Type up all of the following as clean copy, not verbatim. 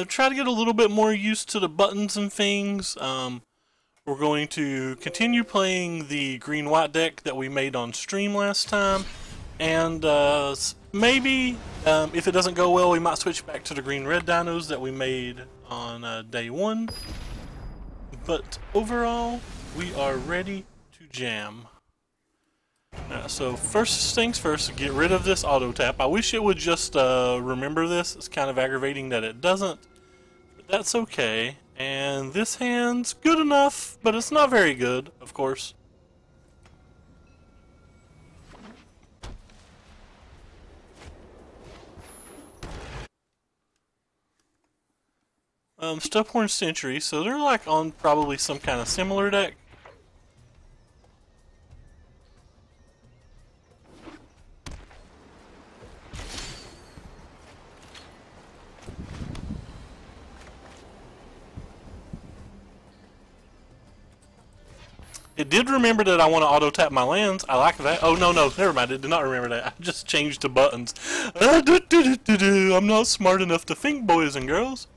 try to get a little bit more used to the buttons and things. We're going to continue playing the green-white deck that we made on stream last time, and maybe if it doesn't go well, we might switch back to the green-red dinos that we made on day one. But overall, we are ready to jam. So first things first, get rid of this auto tap. I wish it would just remember this. It's kind of aggravating that it doesn't, but that's okay. And this hand's good enough, but it's not very good, of course. Stephorn Century, so they're like on probably some kind of similar deck. It did remember that I want to auto-tap my lands. I like that. Oh, no, never mind. It did not remember that. I just changed the buttons. I'm not smart enough to think, boys and girls.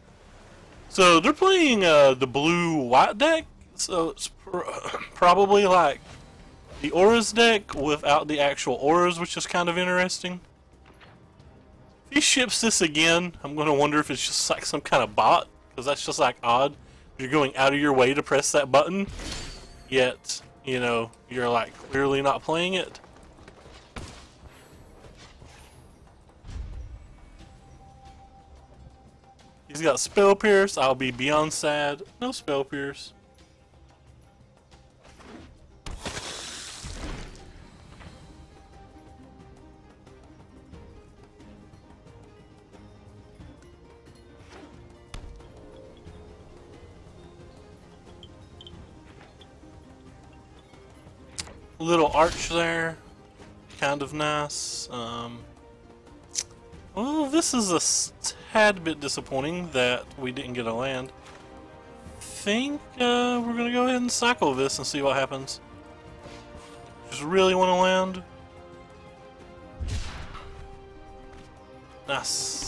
So, they're playing the blue-white deck. So, it's probably like the Auras deck without the actual Auras, which is kind of interesting. If he ships this again, I'm going to wonder if it's just like some kind of bot, because that's just like odd. You're going out of your way to press that button. Yet, you know, you're like clearly not playing it. He's got Spell Pierce. I'll be beyond sad. No Spell Pierce. Little arch there, kind of nice. Well, this is a tad bit disappointing that we didn't get a land. I think we're gonna go ahead and cycle this and see what happens. Just really want to land. Nice.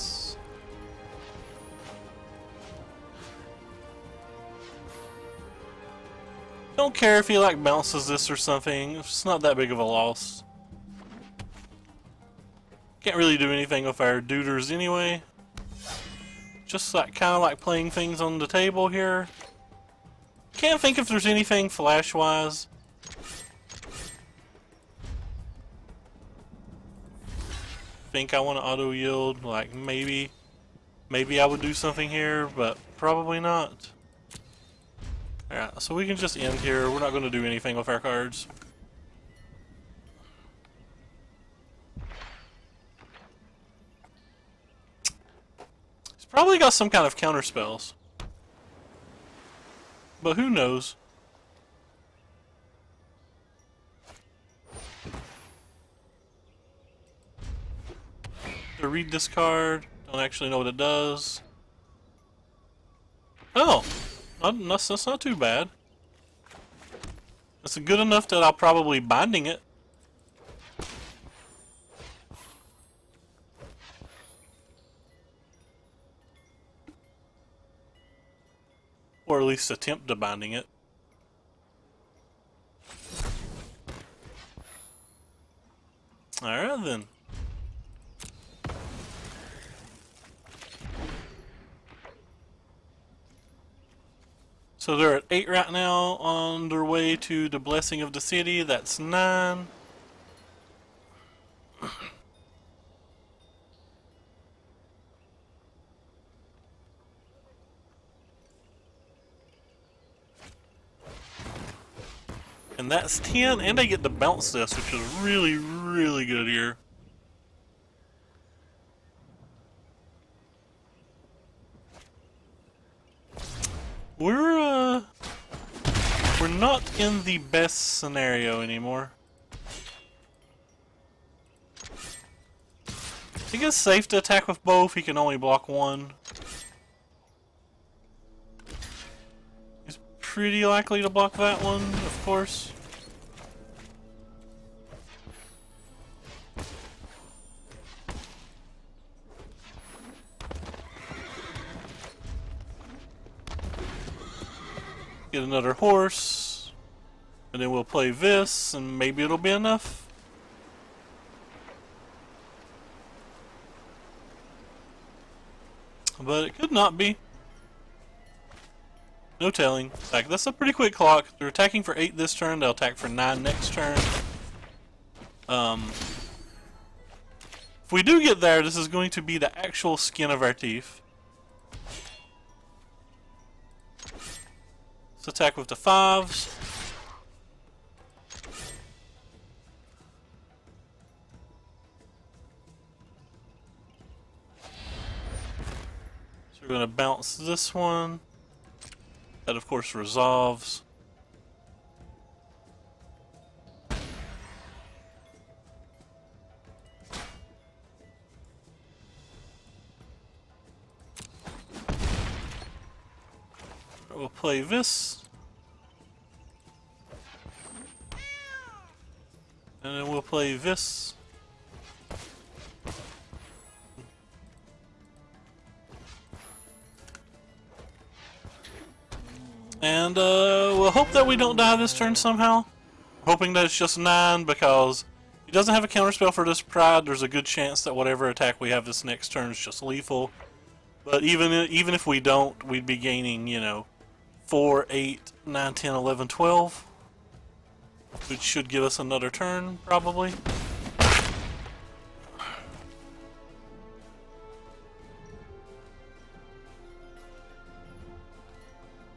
Don't care if he like bounces this or something. It's not that big of a loss. Can't really do anything with our duders anyway. Just like kind of like playing things on the table here. Can't think if there's anything flash wise. Think I want to auto yield. Like maybe I would do something here, but probably not. Alright, so we can just end here. We're not going to do anything with our cards. He's probably got some kind of counter spells. But who knows? To read this card, don't actually know what it does. Oh! That's not too bad. It's good enough that I'll probably binding it. Or at least attempt to binding it. Alright then. So they're at 8 right now, on their way to the Blessing of the City. That's 9. And that's 10, and they get to bounce this, which is really, really good here. We're not in the best scenario anymore. I think it's safe to attack with both. He can only block one. He's pretty likely to block that one, of course. Get another horse. And then we'll play this, and maybe it'll be enough. But it could not be. No telling. Like, that's a pretty quick clock. They're attacking for 8 this turn. They'll attack for 9 next turn. If we do get there, this is going to be the actual skin of our teeth. Let's attack with the 5s. So we're going to bounce this one. That, of course, resolves. We'll play this. And then we'll play this. And we'll hope that we don't die this turn somehow. Hoping that it's just 9, because he doesn't have a counterspell for this Pride. There's a good chance that whatever attack we have this next turn is just lethal. But even if we don't, we'd be gaining, you know, 4, 8, 9, 10, 11, 12. Which should give us another turn, probably.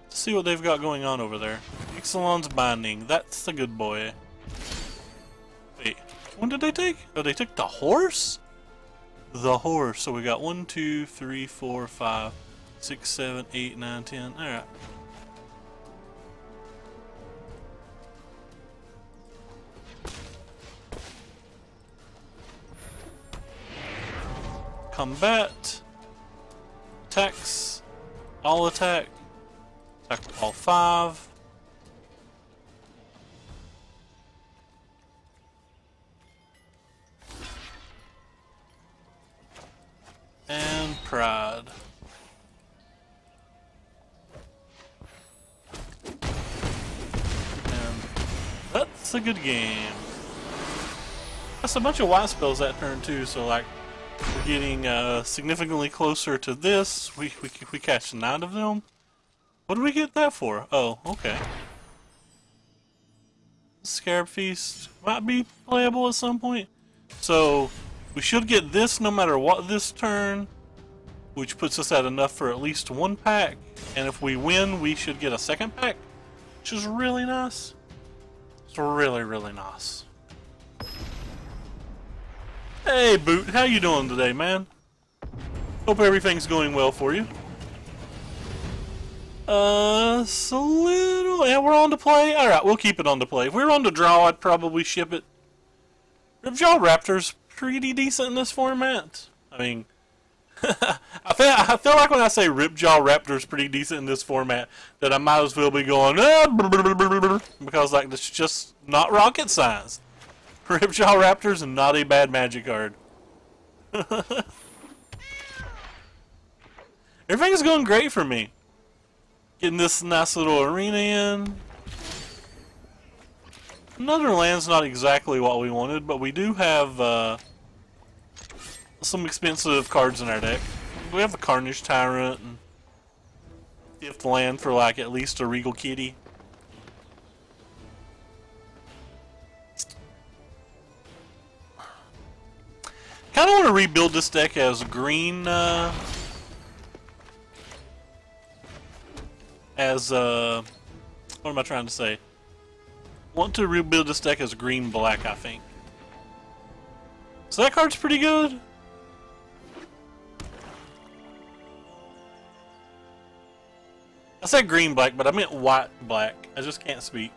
Let's see what they've got going on over there. Ixalan's Binding. That's the good boy. Wait, when did they take? Oh, they took the horse? The horse. So we got 1, 2, 3, 4, 5, 6, 7, 8, 9, 10. Alright. Combat. Attacks. All attack. Attack all 5. And Pride. And that's a good game. That's a bunch of white spells that turn too, so like we're getting significantly closer to this. We catch 9 of them. What did we get that for? Oh, okay. Scarab Feast might be playable at some point. So we should get this no matter what this turn, which puts us at enough for at least 1 pack. And if we win, we should get a 2nd pack, which is really nice. It's really, really nice. Hey, Boot, how you doing today, man? Hope everything's going well for you. So little, and we're on to play. All right, we'll keep it on to play. If we were on to draw, I'd probably ship it. Ripjaw Raptor's pretty decent in this format. I mean, I feel like when I say Ripjaw Raptor's pretty decent in this format, that I might as well be going because like it's just not rocket science. Ripjaw Raptor's not a bad Magic card. Everything's going great for me. Getting this nice little arena in. Another land's not exactly what we wanted, but we do have some expensive cards in our deck. We have a Carnage Tyrant and 5th land for like at least a Regal Kitty. Kind of want to rebuild this deck as green, what am I trying to say? Want to rebuild this deck as green-black, I think. So that card's pretty good. I said green-black, but I meant white-black. I just can't speak.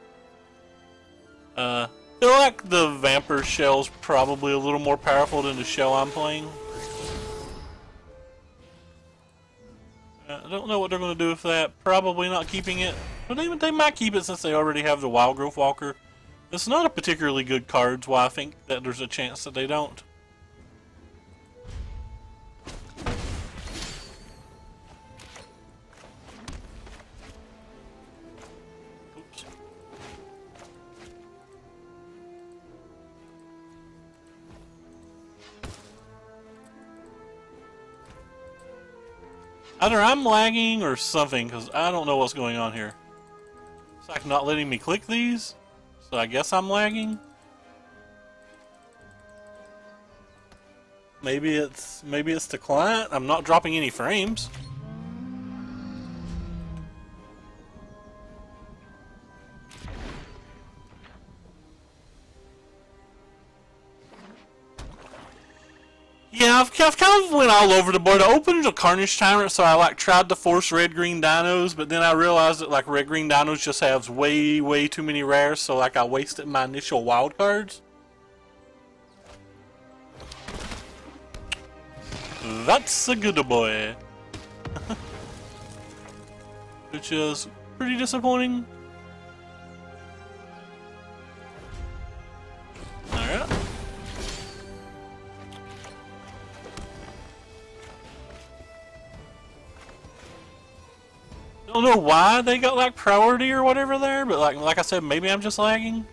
I feel like the Vampire Shell's probably a little more powerful than the shell I'm playing. I don't know what they're going to do with that. Probably not keeping it. But they might keep it since they already have the Wild Growth Walker. It's not a particularly good card, so I think that there's a chance that they don't. Either I'm lagging or something, because I don't know what's going on here. It's like not letting me click these, so I guess I'm lagging. Maybe it's the client. I'm not dropping any frames. Yeah, I've kind of went all over the board. I opened a Carnage Tyrant, so I like tried to force red-green dinos, but then I realized that like red-green dinos just have way too many rares, so like I wasted my initial wild cards. That's a good boy. Which is pretty disappointing. Alright. Don't know why they got like priority or whatever there, but like I said, maybe I'm just lagging.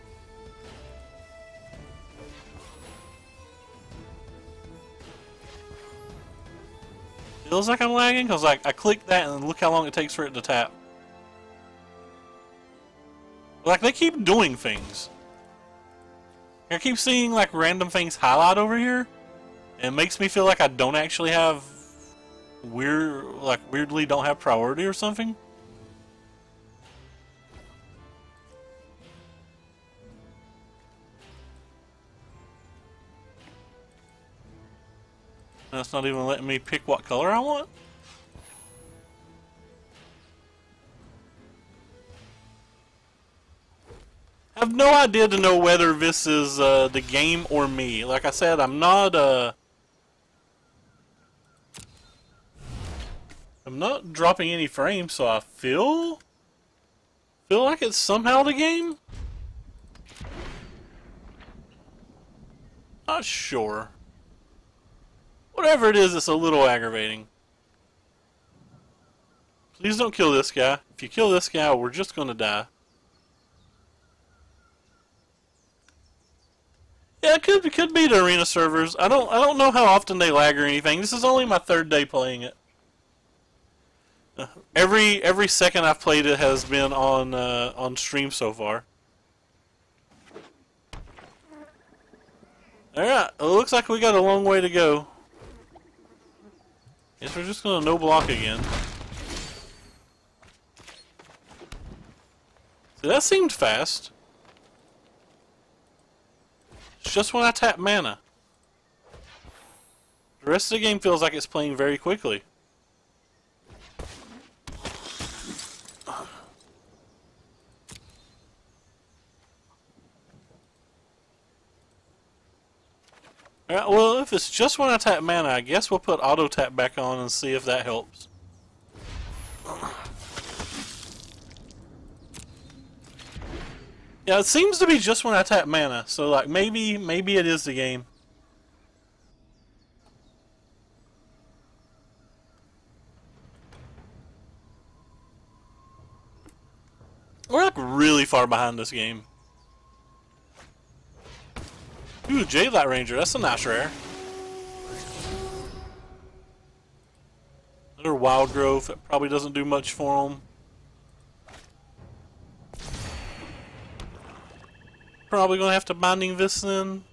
Feels like I'm lagging because like I click that and look how long it takes for it to tap. Like they keep doing things. I keep seeing like random things highlight over here, and it makes me feel like I don't actually have weirdly don't have priority or something. That's not even letting me pick what color I want. I have no idea to know whether this is the game or me. Like I said, I'm not dropping any frames, so I feel like it's somehow the game. Not sure. Whatever it is, it's a little aggravating. Please don't kill this guy. If you kill this guy, we're just gonna die. Yeah, it could be the arena servers. I don't know how often they lag or anything. This is only my third day playing it. Every second I've played it has been on stream so far. Alright, it looks like we got a long way to go. Guess we're just gonna no block again. See, that seemed fast. It's just when I tap mana. The rest of the game feels like it's playing very quickly. Alright, well, if it's just when I tap mana, I guess we'll put auto tap back on and see if that helps. Yeah, it seems to be just when I tap mana, so like maybe it is the game. We're like really far behind this game. Ooh, Jadelight Ranger, that's a nice rare. Another Wild Growth, that probably doesn't do much for them. Probably gonna have to Binding this then.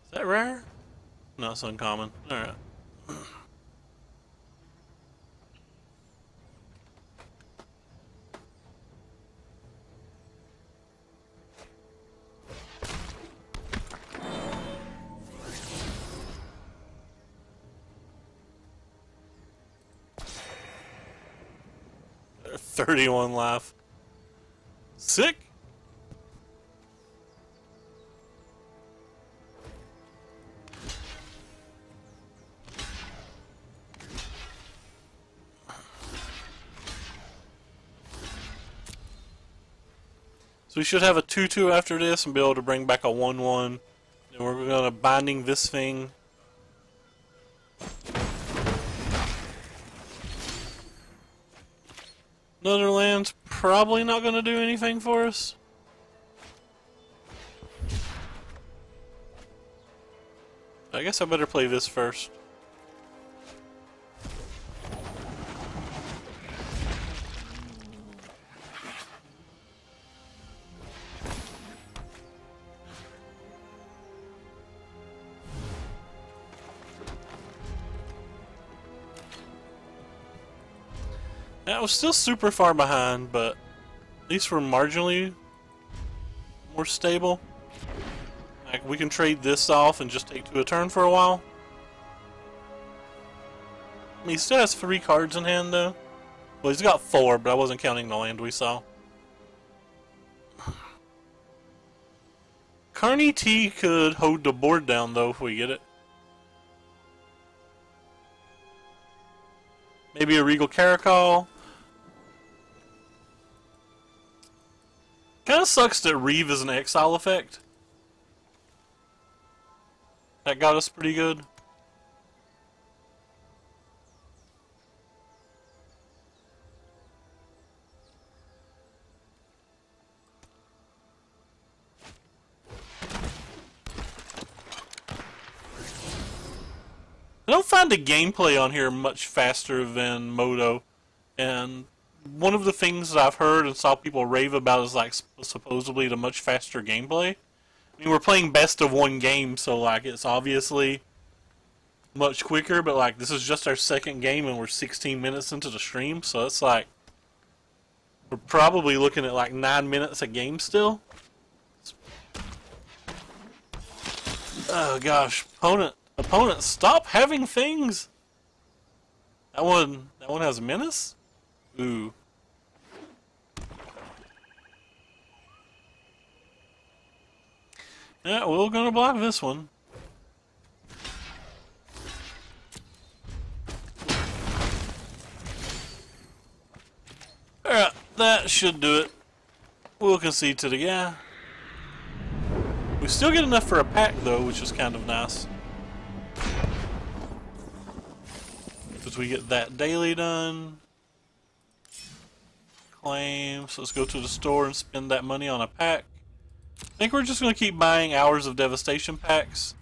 Is that rare? No, it's uncommon. Alright. They're 31 life. Sick. So we should have a 2-2 after this and be able to bring back a 1-1. And we're going to Binding this thing. Netherlands probably not going to do anything for us. I guess I better play this first. That was still super far behind, but at least we're marginally more stable. Like, we can trade this off and just take 2 a turn for a while. I mean, he still has 3 cards in hand, though. Well, he's got 4, but I wasn't counting the land we saw. Carney T could hold the board down, though, if we get it. Maybe a Regal Caracol. Kinda sucks that Reeve is an exile effect. That got us pretty good. I don't find the gameplay on here much faster than Moto, and one of the things that I've heard and saw people rave about is like supposedly the much faster gameplay. I mean, we're playing best of 1 game, so like it's obviously much quicker, but like this is just our 2nd game and we're 16 minutes into the stream, so it's like we're probably looking at like 9 minutes a game still. Oh gosh, opponent, stop having things. That one has menace. Ooh. Yeah, we're gonna block this one. Alright, that should do it. We'll concede to the guy. We still get enough for a pack though, which is kind of nice. Because we get that daily done. Claim, so let's go to the store and spend that money on a pack. I think we're just going to keep buying Hours of Devastation packs.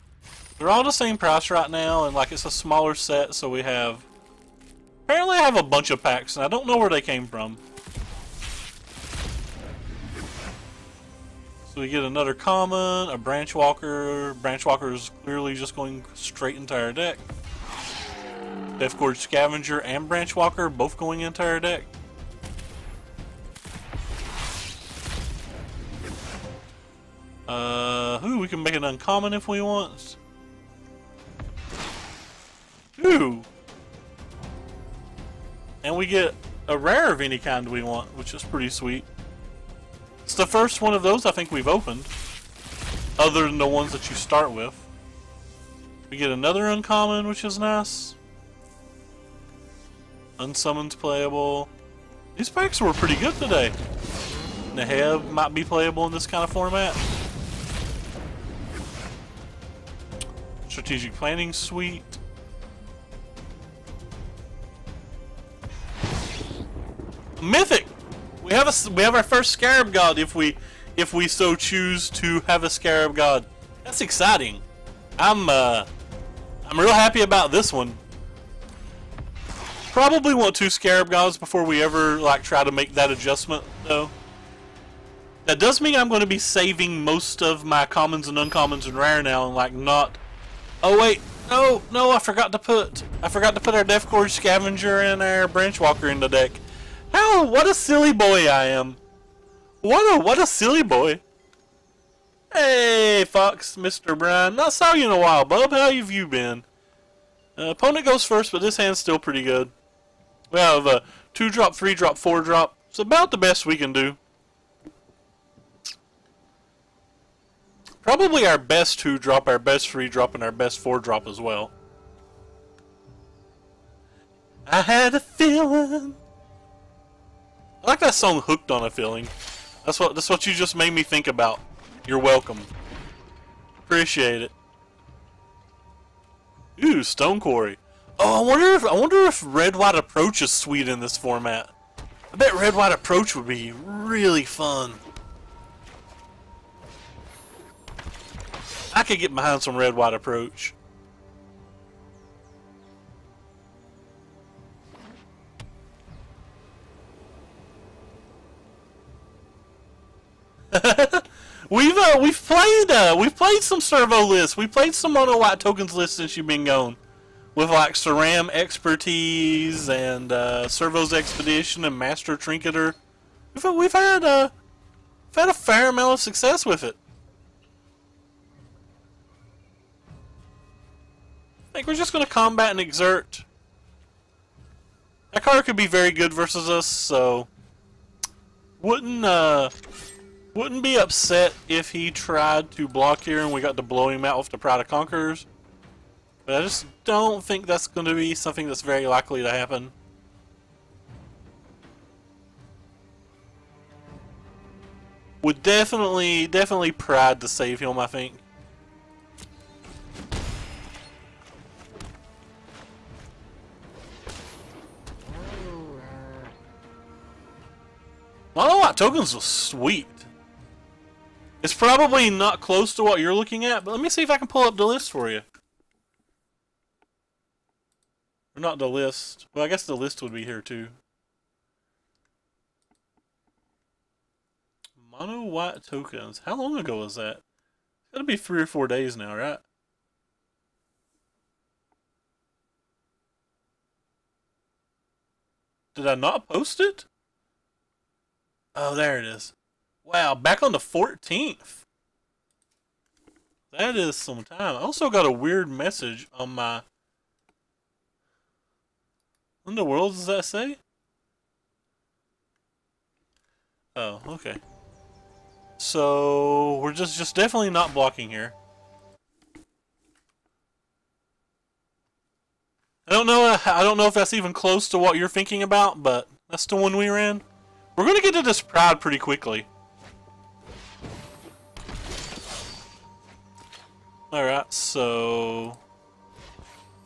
They're all the same price right now, and like it's a smaller set, so we have... Apparently I have a bunch of packs, and I don't know where they came from. So we get another common, a Branch Walker. Branch Walker is clearly just going straight into our deck. Death Gorge Scavenger and Branch Walker both going into our deck. Ooh, we can make an uncommon if we want. Ooh! And we get a rare of any kind we want, which is pretty sweet. It's the first one of those I think we've opened, other than the ones that you start with. We get another uncommon, which is nice. Unsummoned's playable. These packs were pretty good today. Neheb might be playable in this kind of format. Strategic Planning Suite. Mythic! We have our first Scarab God if we so choose to have a Scarab God. That's exciting. I'm real happy about this one. Probably want 2 Scarab Gods before we ever like try to make that adjustment though. That does mean I'm going to be saving most of my commons and uncommons and rare now and like not. Oh wait, no, I forgot to put our Death Gorge Scavenger and our Branch Walker in the deck. How? What a silly boy I am. What a silly boy. Hey, Fox, Mr. Brian. Not saw you in a while, bub. How have you been? Opponent goes first, but this hand's still pretty good. We have a 2-drop, 3-drop, 4-drop. It's about the best we can do. Probably our best 2-drop, our best 3-drop, and our best 4-drop as well. I had a feeling. I like that song, Hooked on a Feeling. That's what you just made me think about. You're welcome. Appreciate it. Ooh, Stone Quarry. Oh, I wonder if Red-White Approach is sweet in this format. I bet Red-White Approach would be really fun. I could get behind some Red-White Approach. We've played some servo lists. We played some mono white tokens lists since you've been gone. with like Ceram expertise and Servo's Expedition and Master Trinketer. We've had a fair amount of success with it. I think we're just going to combat and exert. That card could be very good versus us, so wouldn't be upset if he tried to block here and we got to blow him out with the Pride of Conquerors. But I just don't think that's going to be something that's very likely to happen. Would definitely Pride to save him, I think. Monolith tokens was sweet. It's probably not close to what you're looking at, but let me see if I can pull up the list for you. Or not the list. Well, I guess the list would be here too. Mono white tokens. How long ago was that? It's gotta be 3 or 4 days now, right? Did I not post it? Oh, there it is. Wow, back on the 14th. That is some time. I also got a weird message on my... What in the world does that say? Oh, okay. So, we're just definitely not blocking here. I don't know if that's even close to what you're thinking about, but that's the one we ran. We're going to get to this Pride pretty quickly. Alright, so...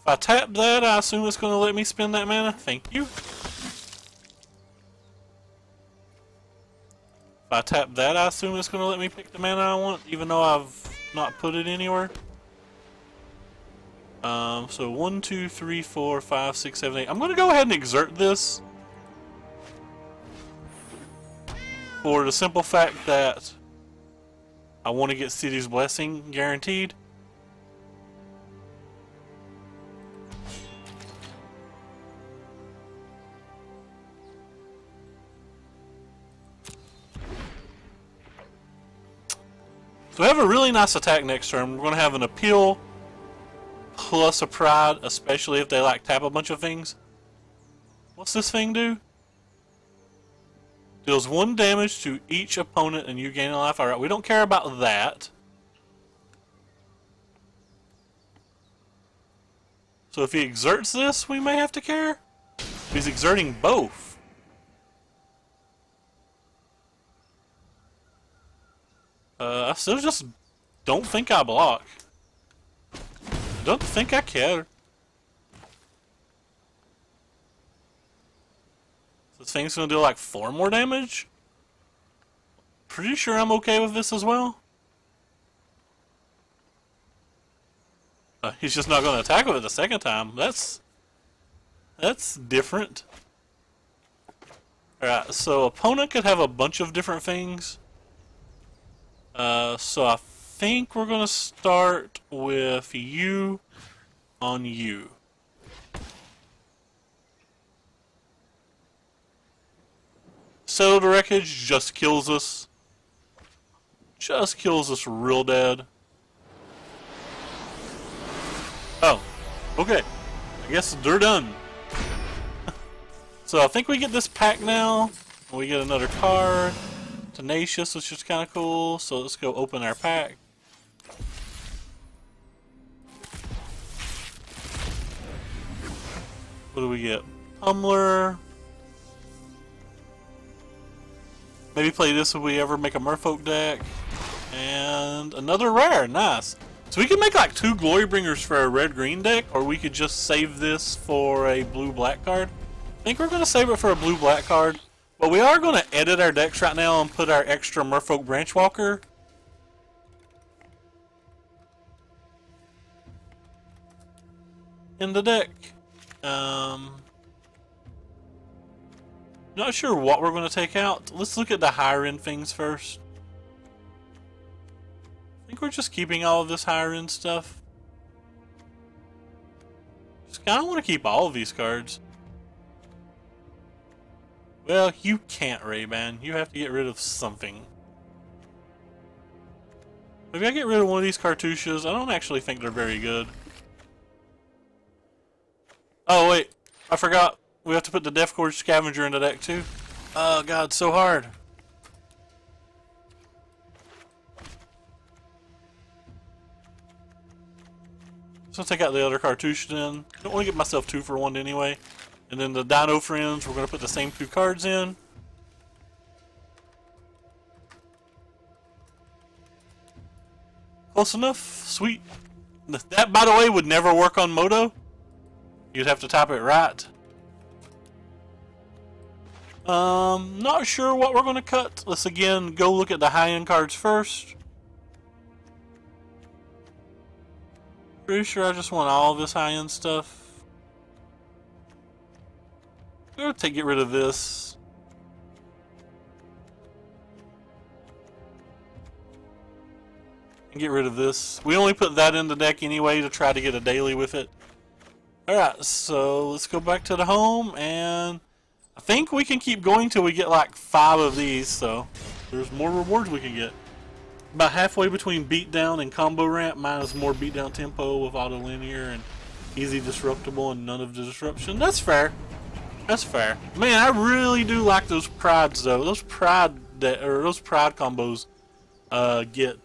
If I tap that, I assume it's going to let me spend that mana. Thank you. If I tap that, I assume it's going to let me pick the mana I want, even though I've not put it anywhere. So 1, 2, 3, 4, 5, 6, 7, 8. I'm going to go ahead and exert this. For the simple fact that I want to get City's Blessing guaranteed. So we have a really nice attack next turn. We're going to have an Appeal plus a Pride, especially if they like tap a bunch of things. What's this thing do? Deals 1 damage to each opponent and you gain a life. Alright, we don't care about that. So if he exerts this, we may have to care. He's exerting both. I still just don't think I block. Don't think I care. This thing's gonna do like 4 more damage? Pretty sure I'm okay with this as well. He's just not gonna attack with it the second time. That's different. Alright, so opponent could have a bunch of different things. So I think we're gonna start with you on you. Settle the Wreckage just kills us. Just kills us real dead. Oh, okay. I guess they're done. So I think we get this pack now. We get another card. Tenacious, which is kind of cool. So let's go open our pack. What do we get? Pummeler. Maybe play this if we ever make a Merfolk deck. And another rare, nice. So we can make like 2 Glorybringers for a red-green deck, or we could just save this for a blue-black card. I think we're going to save it for a blue-black card. But we are going to edit our decks right now and put our extra Merfolk Branchwalker in the deck. Not sure what we're going to take out. Let's look at the higher end things first. I think we're just keeping all of this higher end stuff. Just kinda wanna keep all of these cards. Well, you can't, Ray-Ban. You have to get rid of something. If I get rid of one of these cartouches, I don't actually think they're very good. Oh wait, I forgot. We have to put the Death Gorge Scavenger in the deck too. Oh god, so hard. So I'll take out the other cartouche then. Don't want to get myself 2 for 1 anyway. And then the Dino Friends, we're going to put the same 2 cards in. Close enough. Sweet. That, by the way, would never work on Moto. You'd have to type it right. Not sure what we're going to cut. Let's again go look at the high-end cards first. Pretty sure I just want all this high-end stuff. I'm going to get rid of this. And get rid of this. We only put that in the deck anyway to try to get a daily with it. Alright, so let's go back to the home, and I think we can keep going till we get like 5 of these, so there's more rewards we can get. About halfway between beatdown and combo ramp. Mine is more beatdown tempo with auto linear and easy disruptible and none of the disruption. That's fair. That's fair. Man, I really do like those prides though. Those pride combos get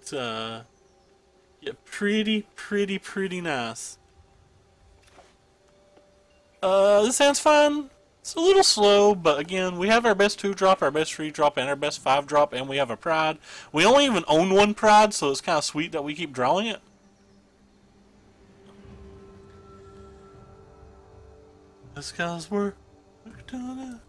pretty nice. This hand's fine. It's a little slow, but again, we have our best 2-drop, our best 3-drop, and our best 5-drop, and we have a pride. We only even own 1 pride, so it's kind of sweet that we keep drawing it. That's because we're doing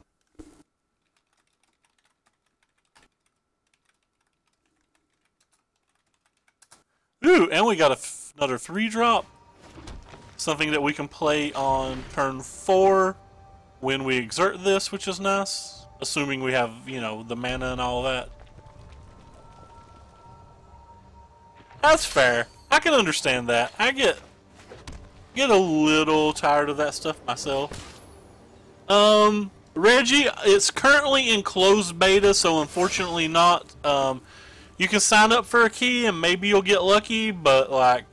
it. Ooh, and we got another 3-drop. Something that we can play on turn 4 when we exert this, which is nice. Assuming we have, you know, the mana and all that. That's fair. I can understand that. I get a little tired of that stuff myself. Reggie, it's currently in closed beta, so unfortunately not. You can sign up for a key and maybe you'll get lucky, but like,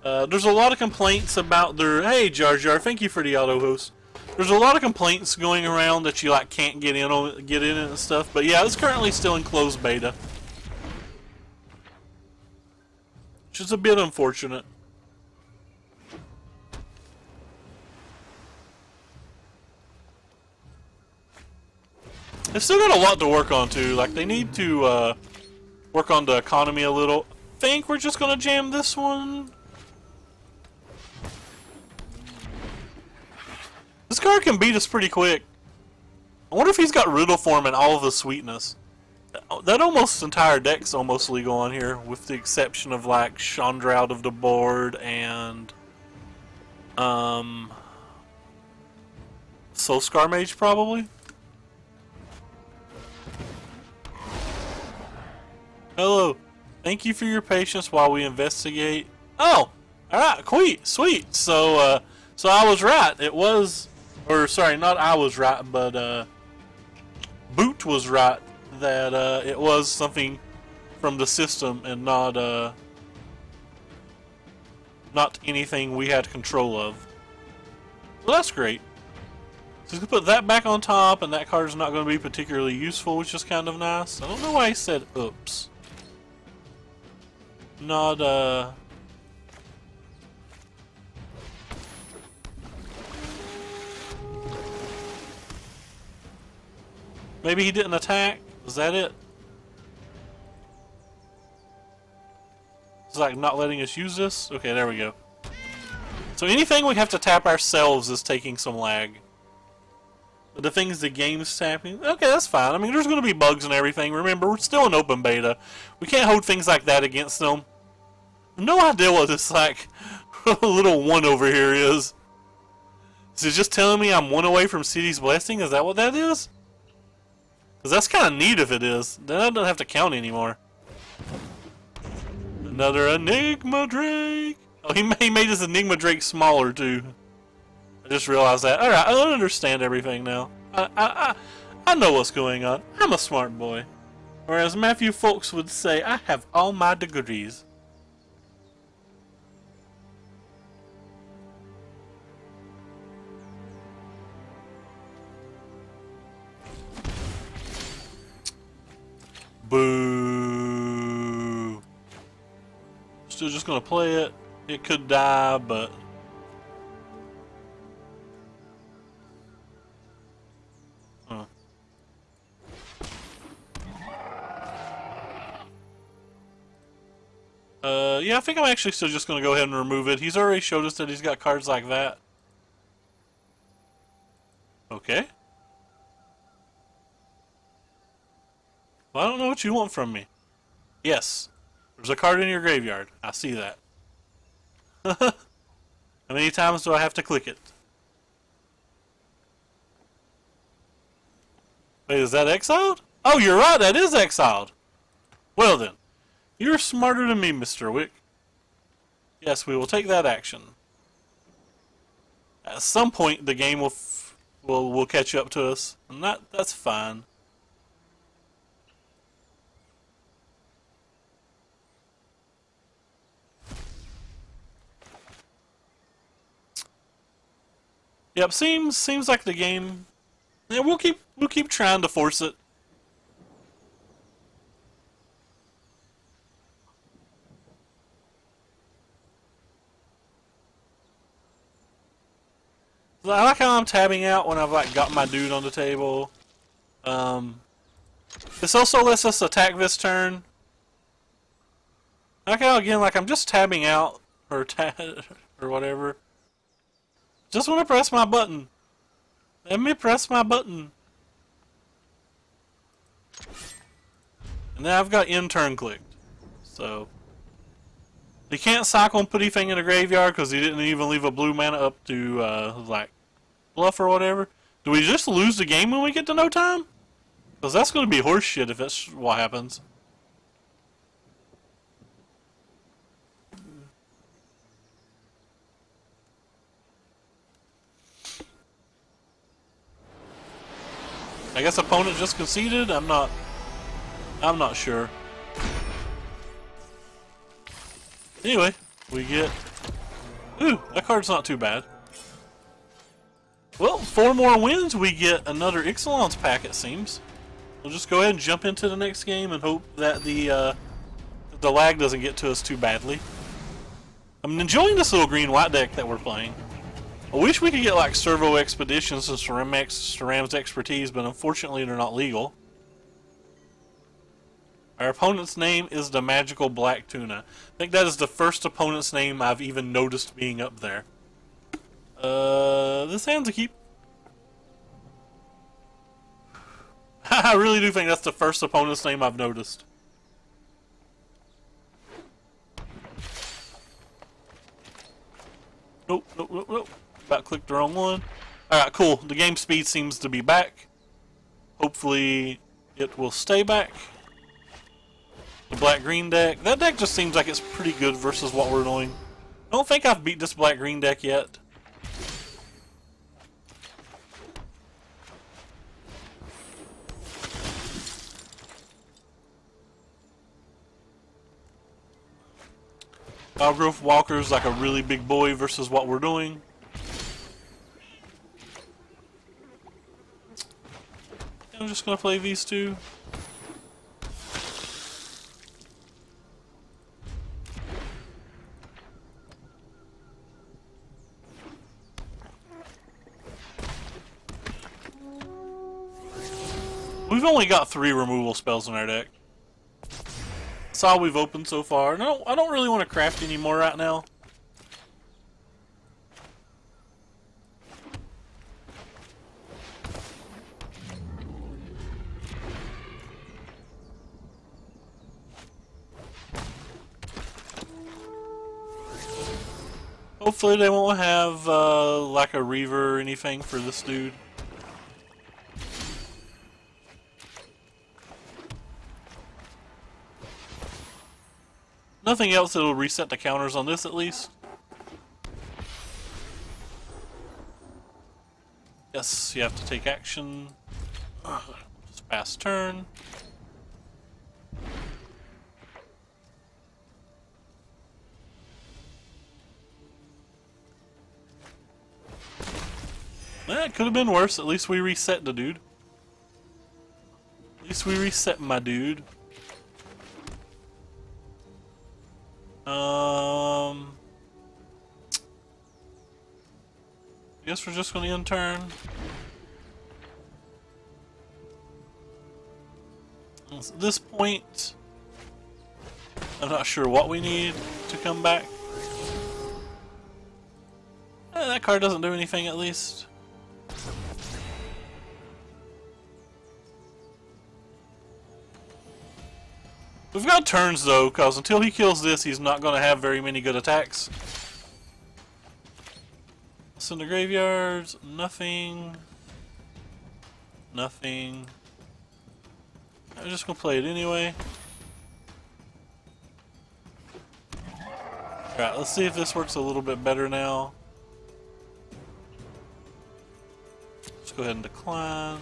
there's a lot of complaints about their. Hey, Jar Jar, thank you for the auto host. There's a lot of complaints going around that you like can't get in it and stuff. But yeah, it's currently still in closed beta, which is a bit unfortunate. They've still got a lot to work on too. Like they need to work on the economy a little. I think we're just gonna jam this one. This card can beat us pretty quick. I wonder if he's got Riddle Form and all of the sweetness. That almost entire deck's almost legal on here, with the exception of like Chandra out of the board and Soul Scar Mage probably. Hello. Thank you for your patience while we investigate. Oh, all right, sweet. So I was right. It was. Or sorry, not I was right, but Boot was right that it was something from the system and not anything we had control of. Well, that's great. So we can put that back on top, and that card is not going to be particularly useful, which is kind of nice. I don't know why he said oops. Not maybe he didn't attack? Is that it? It's like not letting us use this? Okay, there we go. So anything we have to tap ourselves is taking some lag. But the things the game's tapping, okay, that's fine. I mean, there's going to be bugs and everything. Remember, we're still in open beta. We can't hold things like that against them. No idea what this, like, little 1 over here is. Is it just telling me I'm 1 away from City's Blessing? Is that what that is? Because that's kind of neat if it is. Then I don't have to count anymore. Another Enigma Drake. Oh, he made his Enigma Drake smaller too. I just realized that. Alright, I understand everything now. I know what's going on. I'm a smart boy. Or as Matthew Folks would say, I have all my degrees. Boo. Still just gonna play it. It could die, but yeah, I think I'm actually still just gonna go ahead and remove it. He's already showed us that he's got cards like that. Okay. Well, I don't know what you want from me. Yes. There's a card in your graveyard. I see that. How many times do I have to click it? Wait, is that exiled? Oh, you're right, that is exiled. Well then. You're smarter than me, Mr. Wick. Yes, we will take that action. At some point, the game will catch up to us, and that's fine. Yep, seems like the game. Yeah, we'll keep trying to force it. I like how I'm tabbing out when I've like got my dude on the table. This also lets us attack this turn. I like how again, like I'm just tabbing out or or whatever. Just want to press my button. Let me press my button. And now I've got end turn clicked. So he can't cycle and put anything in the graveyard because he didn't even leave a blue mana up to like bluff or whatever. Do we just lose the game when we get to no time? Because that's going to be horse shit if that's what happens. I guess opponent just conceded? I'm not sure. Anyway, we get... Ooh, that card's not too bad. Well, 4 more wins, we get another Ixalan's pack, it seems. We'll just go ahead and jump into the next game and hope that the lag doesn't get to us too badly. I'm enjoying this little green-white deck that we're playing. I wish we could get like Servo Expeditions and Ceram's expertise, but unfortunately they're not legal. Our opponent's name is the Magical Black Tuna. I think that is the first opponent's name I've even noticed being up there. This hand's a keep. I really do think that's the first opponent's name I've noticed. Nope, nope, nope, nope. About clicked the wrong one. Alright, cool. The game speed seems to be back. Hopefully it will stay back. The black-green deck. That deck just seems like it's pretty good versus what we're doing. I don't think I've beat this black-green deck yet. Outgrowth Walker's like a really big boy versus what we're doing. I'm just gonna play these two. We've only got 3 removal spells in our deck. That's all we've opened so far. No, I don't really want to craft anymore right now. Hopefully they won't have like a Reaver or anything for this dude. Nothing else that'll reset the counters on this, at least. Yes, you have to take action. Just pass turn. It could have been worse. At least we reset the dude. At least we reset my dude. Guess we're just going to end turn. At this point, I'm not sure what we need to come back. That card doesn't do anything at least. We've got turns though, because until he kills this, he's not going to have very many good attacks. What's in the graveyards? Nothing. Nothing. I'm just going to play it anyway. Alright, let's see if this works a little bit better now. Let's go ahead and decline.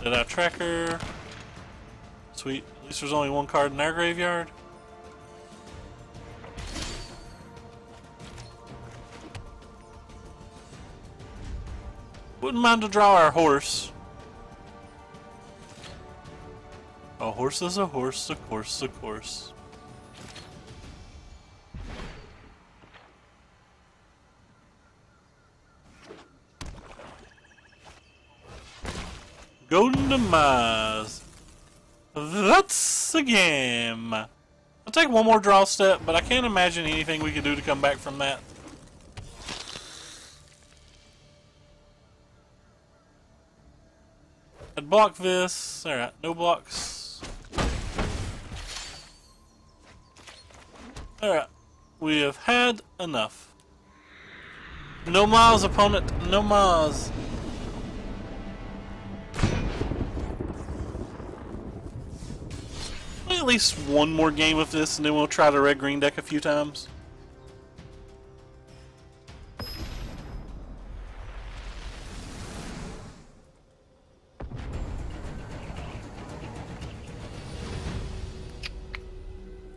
Did our tracker. Sweet. At least there's only one card in our graveyard. Wouldn't mind to draw our horse. A horse is a horse, a course, a course. Golden Demise. That's the game. I'll take one more draw step, but I can't imagine anything we could do to come back from that. I'd block this. Alright, no blocks. Alright, we have had enough. No Mars, opponent. No Mars. At least one more game of this, and then we'll try the red-green deck a few times.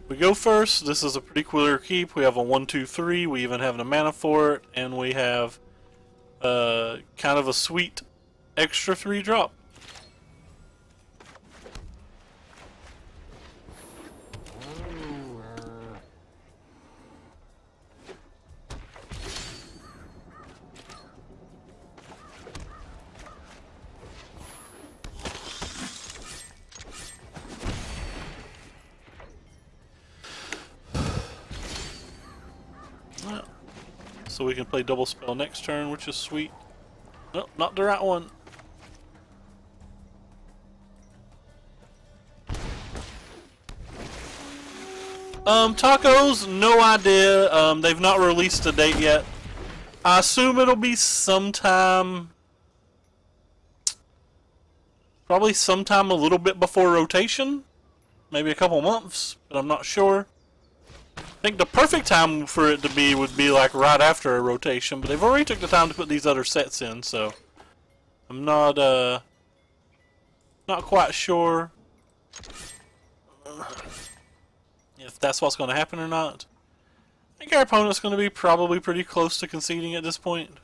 We go first. This is a pretty clear keep. We have a 1/2/3. We even have the mana for it, and we have kind of a sweet extra 3-drop. So we can play double spell next turn, which is sweet. Nope, not the right one. Tacos, no idea. They've not released a date yet. I assume it'll be sometime, probably sometime a little bit before rotation. Maybe a couple months, but I'm not sure. I think the perfect time for it to be would be like right after a rotation, but they've already took the time to put these other sets in, so I'm not quite sure if that's what's going to happen or not. I think our opponent's going to be probably pretty close to conceding at this point.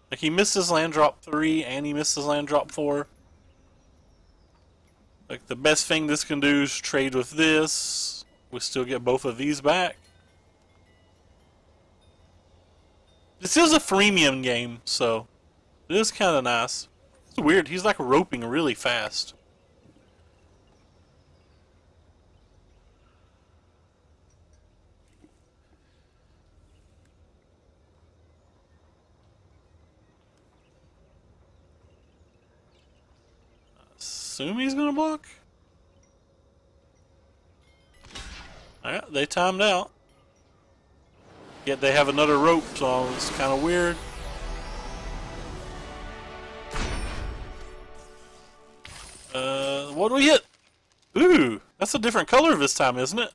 Like, he missed his land drop 3 and he missed his land drop 4. Like, the best thing this can do is trade with this. We still get both of these back. This is a freemium game, so it is kind of nice. It's weird, he's like roping really fast. Assume he's gonna block. Alright, they timed out. Yet they have another rope, so it's kind of weird. What do we hit? Ooh, that's a different color this time, isn't it?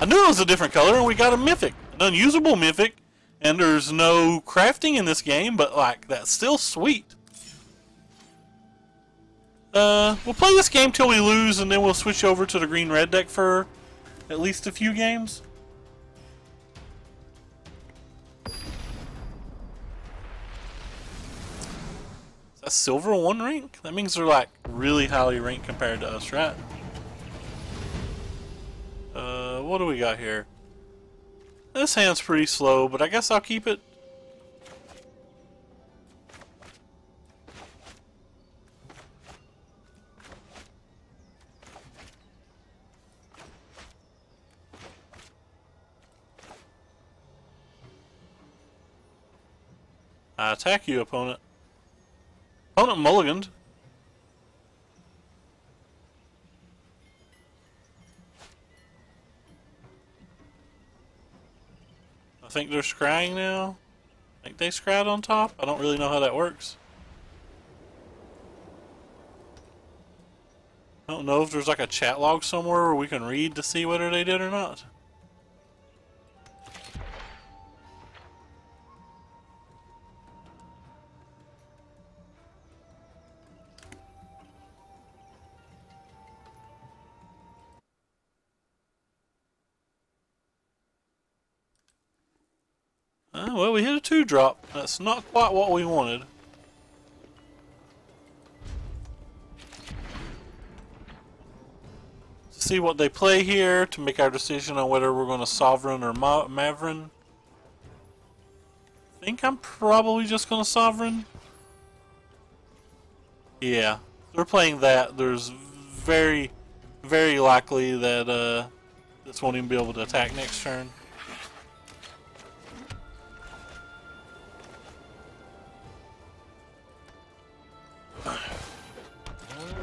I knew it was a different color, and we got a mythic. An unusable mythic, and there's no crafting in this game, but, like, that's still sweet. We'll play this game till we lose, and then we'll switch over to the green-red deck for at least a few games. Is that silver 1 rank? That means they're, like, really highly ranked compared to us, right? What do we got here? This hand's pretty slow, but I guess I'll keep it. I attack you, opponent. Opponent mulliganed. I think they're scrying now. I think they scryed on top. I don't really know how that works. I don't know if there's like a chat log somewhere where we can read to see whether they did or not. Well, we hit a 2-drop. That's not quite what we wanted. See what they play here to make our decision on whether we're going to Sovereign or Mavrin. I think I'm probably just going to Sovereign. Yeah, if they're playing that. There's very, very likely that this won't even be able to attack next turn.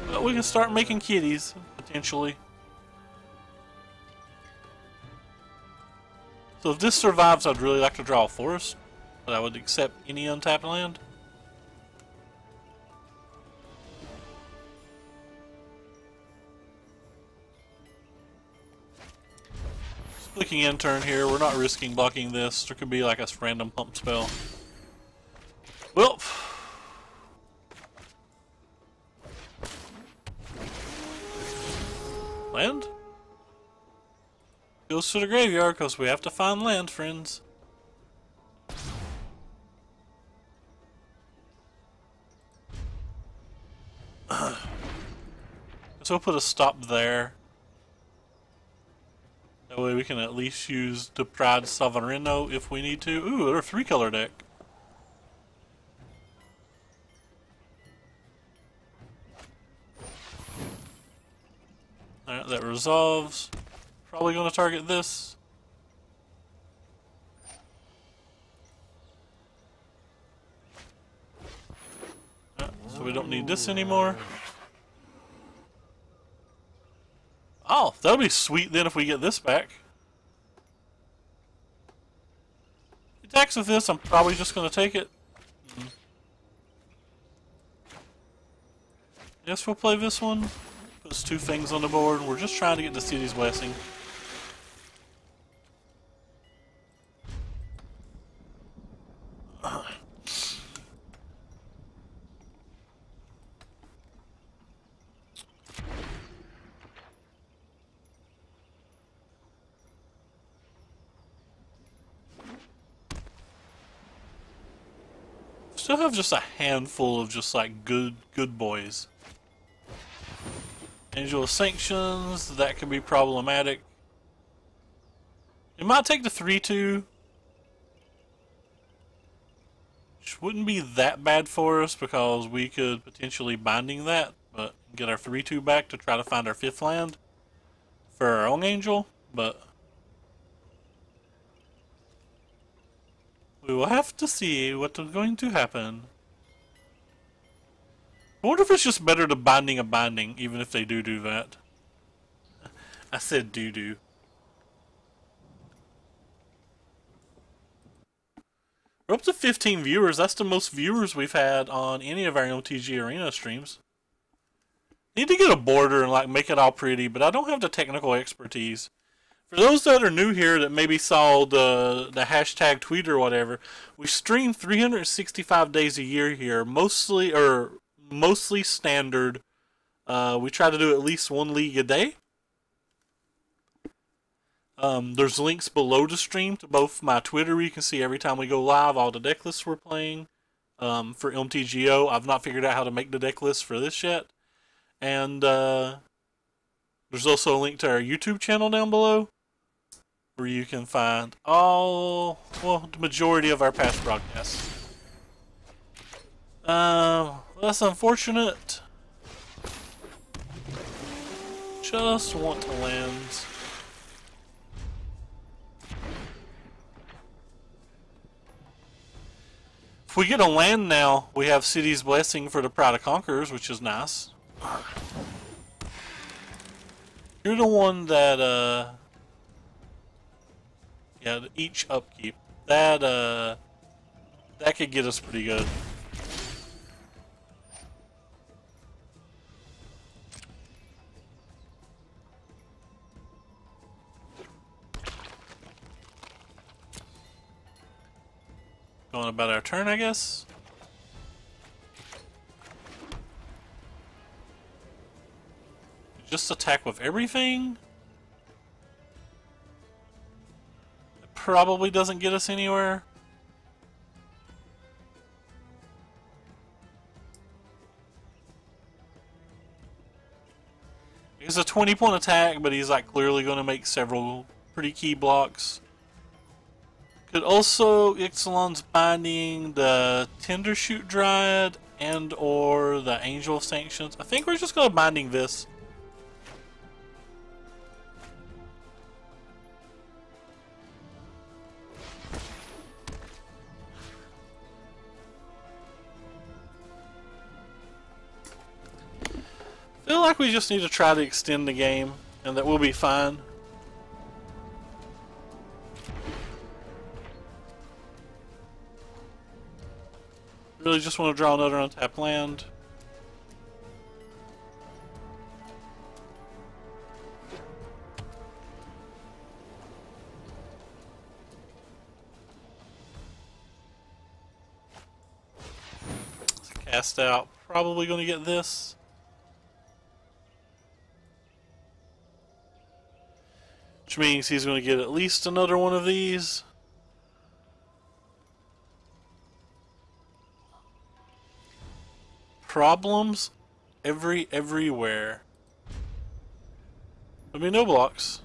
But we can start making kitties, potentially. So if this survives, I'd really like to draw a forest, but I would accept any untapped land. Just clicking in turn here, we're not risking blocking this. There could be like a random pump spell. Well, land? Goes to the graveyard because we have to find land, friends. So we'll put a stop there. That way we can at least use the Pride Sovereigno if we need to. Ooh, they're a 3-color deck. Alright, that resolves. Probably going to target this. So we don't need this anymore. Oh, that'll be sweet then if we get this back. If he attacks with this, I'm probably just going to take it. Guess we'll play this one. Puts 2 things on the board. We're just trying to get the city's blessing. Still have just a handful of just like good boys. Angel of Sanctions, that can be problematic. It might take the 3-2. Which wouldn't be that bad for us because we could potentially binding that, but get our 3-2 back to try to find our 5th land for our own Angel, but we will have to see what is going to happen. I wonder if it's just better to binding a binding, even if they do that. I said do. We're up to 15 viewers. That's the most viewers we've had on any of our MTG Arena streams. Need to get a border and like make it all pretty, but I don't have the technical expertise. For those that are new here that maybe saw the hashtag tweet or whatever, we stream 365 days a year here, mostly standard. We try to do at least one league a day. There's links below the stream to both my Twitter where you can see every time we go live all the deck lists we're playing. For MTGO, I've not figured out how to make the deck list for this yet. And there's also a link to our YouTube channel down below where you can find the majority of our past broadcasts. That's unfortunate. Just want to land. If we get a land now, we have City's Blessing for the Pride of Conquerors, which is nice. You're the one that, yeah, each upkeep. That could get us pretty good. Going about our turn, I guess. Just attack with everything. It probably doesn't get us anywhere. It's a 20-point attack, but he's like clearly going to make several pretty key blocks. Could also Ixalan's Binding, the Tendershoot Dryad, and or the Angel of Sanctions. I think we're just going to Binding this. I feel like we just need to try to extend the game, and that we'll be fine. Really just want to draw another untapped land. Cast out. Probably going to get this. Which means he's going to get at least another one of these. Problems everywhere. I mean, no blocks.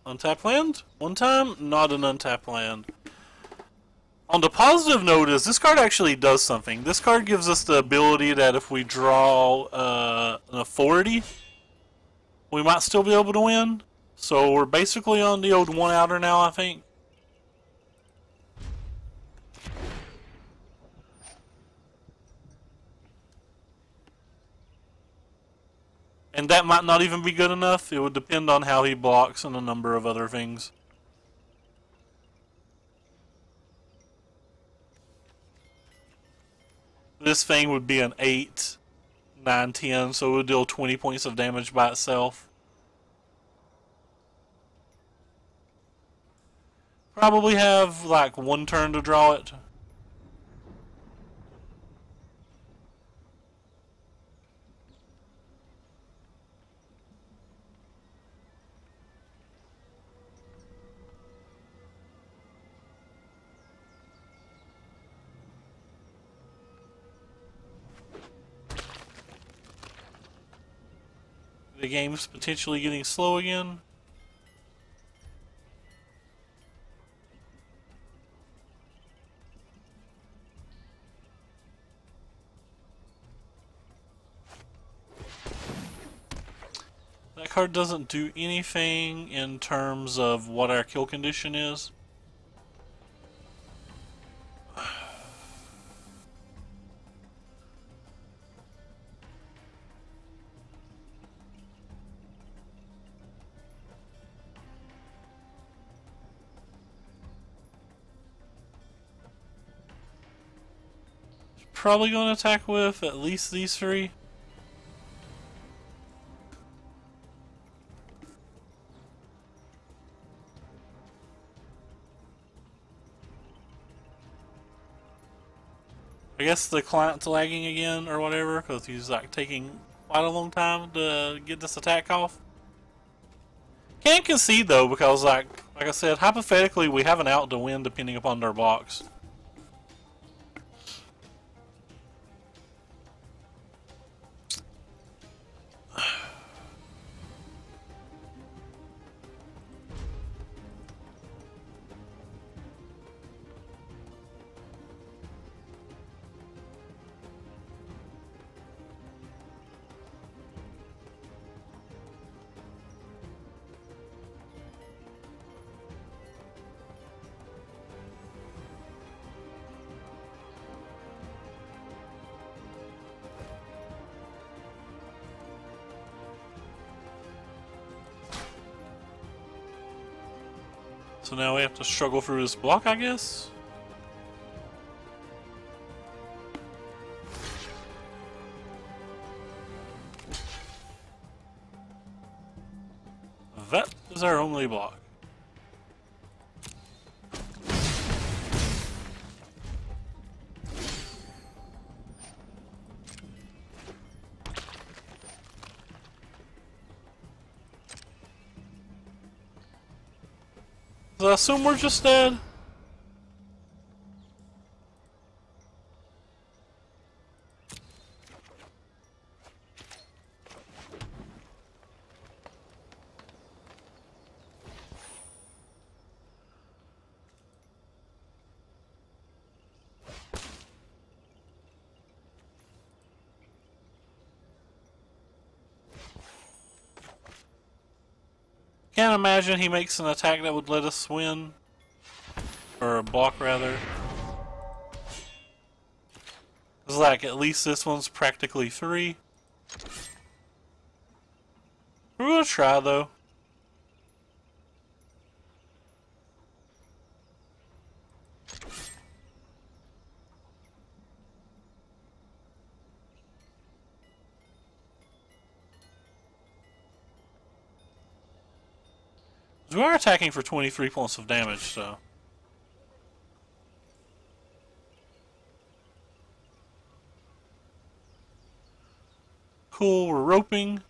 Untapped land? One time? Not an untapped land. On the positive note is this card actually does something. This card gives us the ability that if we draw an authority, we might still be able to win. So we're basically on the old one-outer now, I think. And that might not even be good enough. It would depend on how he blocks and a number of other things. This thing would be an 8, 9, 10, so it would deal 20 points of damage by itself. Probably have like one turn to draw it. The game's potentially getting slow again. That card doesn't do anything in terms of what our kill condition is. Probably going to attack with at least these three. I guess the client's lagging again or whatever because he's like taking quite a long time to get this attack off. Can't concede though because like I said, hypothetically we have an out to win depending upon their blocks. So now we have to struggle through this block, I guess? That is our only block. So I assume we're just dead. Can't imagine he makes an attack that would let us win. Or a block, rather. It's like, at least this one's practically 3. We're gonna try, though. We are attacking for 23 points of damage, so... Cool, we're roping.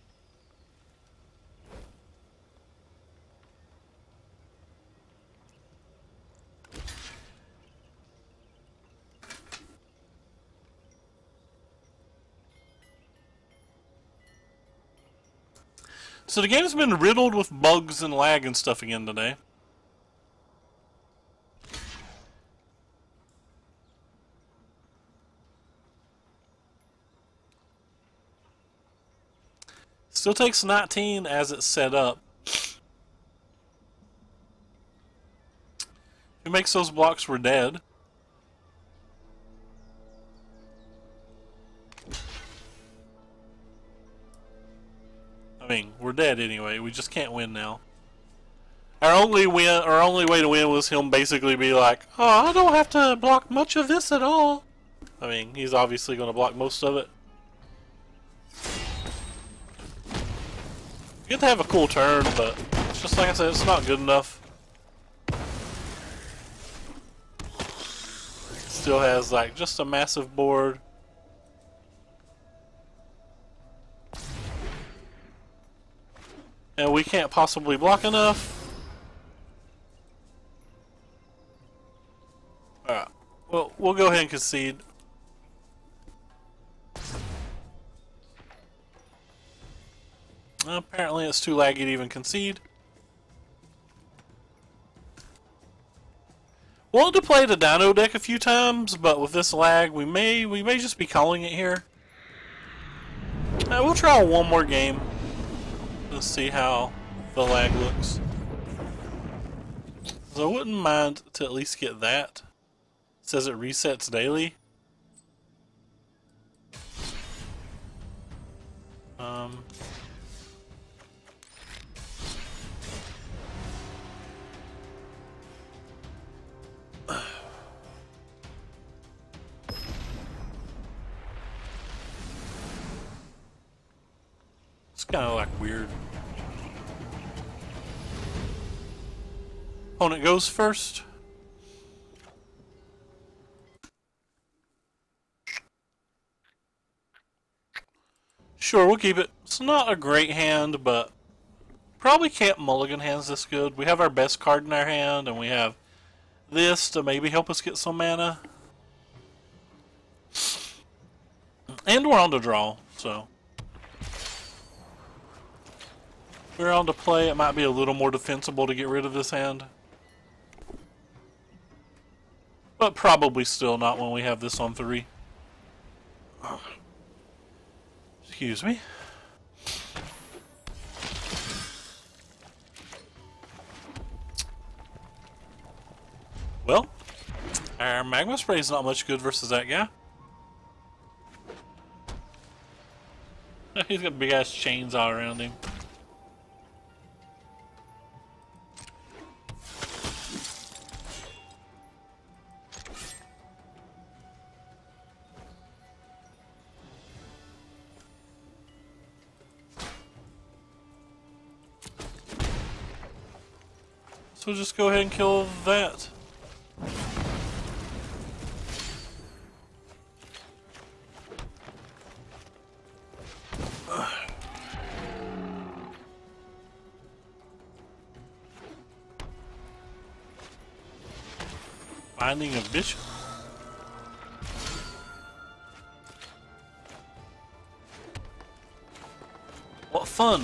So the game's been riddled with bugs and lag and stuff again today. Still takes 19 as it's set up. If it makes those blocks, we're dead. I mean, we're dead anyway. We just can't win now. Our only way to win was him basically be like, "Oh, I don't have to block much of this at all." I mean, he's obviously going to block most of it. You get to have a cool turn, but it's just like I said, it's not good enough. Still has like just a massive board. And we can't possibly block enough. Alright. Well, we'll go ahead and concede. Apparently it's too laggy to even concede. Wanted to play the Dino deck a few times, but with this lag, we may just be calling it here. We'll try one more game. Let's see how the lag looks. So I wouldn't mind to at least get that. It says it resets daily. It's kind of like weird. Opponent goes first. Sure, we'll keep it. It's not a great hand, but probably can't mulligan hands this good. We have our best card in our hand, and we have this to maybe help us get some mana. And we're on to draw, so. If we're on to play, it might be a little more defensible to get rid of this hand. But probably still not when we have this on 3. Excuse me. Well, our magma spray is not much good versus that guy. He's got big ass chains all around him. So just go ahead and kill that. Finding a bishop. What fun!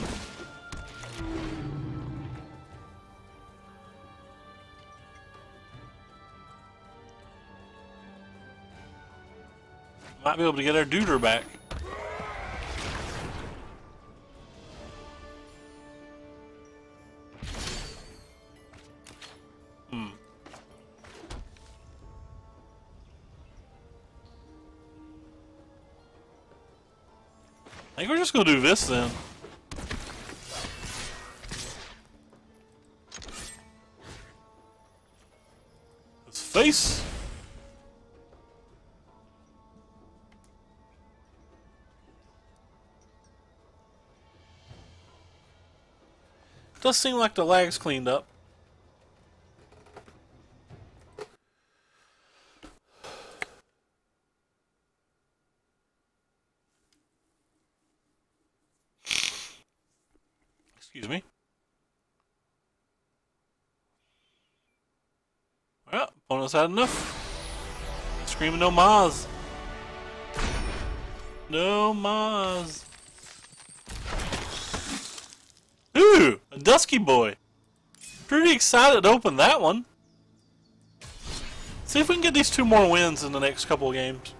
Might be able to get our duder back. I think we're just gonna do this then. His face. Does seem like the lag's cleaned up. Excuse me. Well, opponent's had enough. Screaming no Maz. No Maz. Ooh, a Dusky Boy. Pretty excited to open that one. See if we can get these 2 more wins in the next couple of games.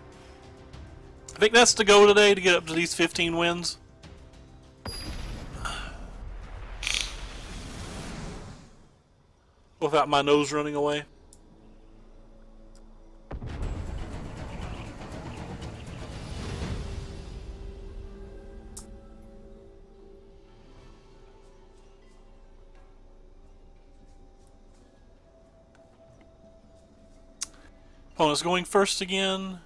I think that's the goal today, to get up to these 15 wins. Without my nose running away. Opponent's going first again.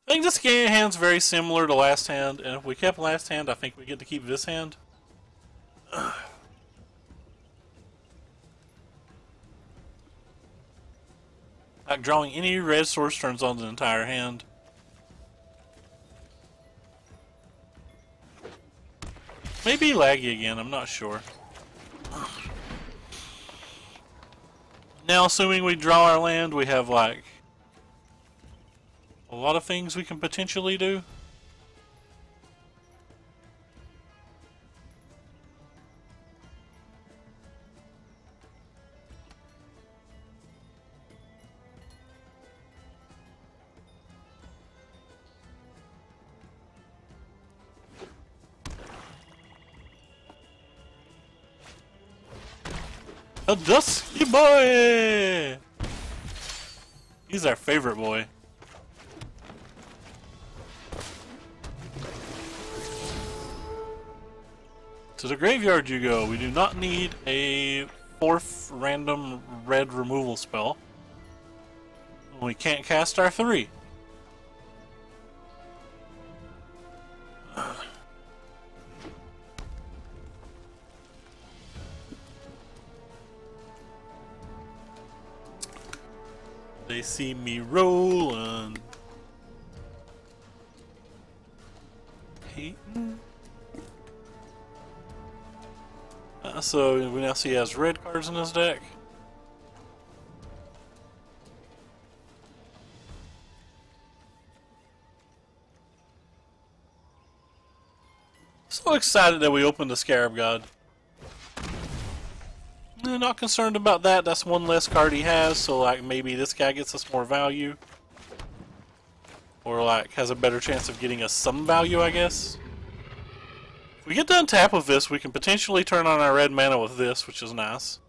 I think this hand's very similar to last hand, and if we kept last hand, I think we get to keep this hand. Like drawing any red source turns on the entire hand. Maybe laggy again, I'm not sure. Now, assuming we draw our land, we have like a lot of things we can potentially do. A dusky boy! He's our favorite boy. To the graveyard you go. We do not need a 4th random red removal spell. We can't cast our 3. They see me rolling. Peyton. So we now see he has red cards in his deck. So excited that we opened the Scarab God. Not concerned about that. That's one less card he has, so like maybe this guy gets us more value. Or like has a better chance of getting us some value, I guess. If we get to untap with this, we can potentially turn on our red mana with this, which is nice.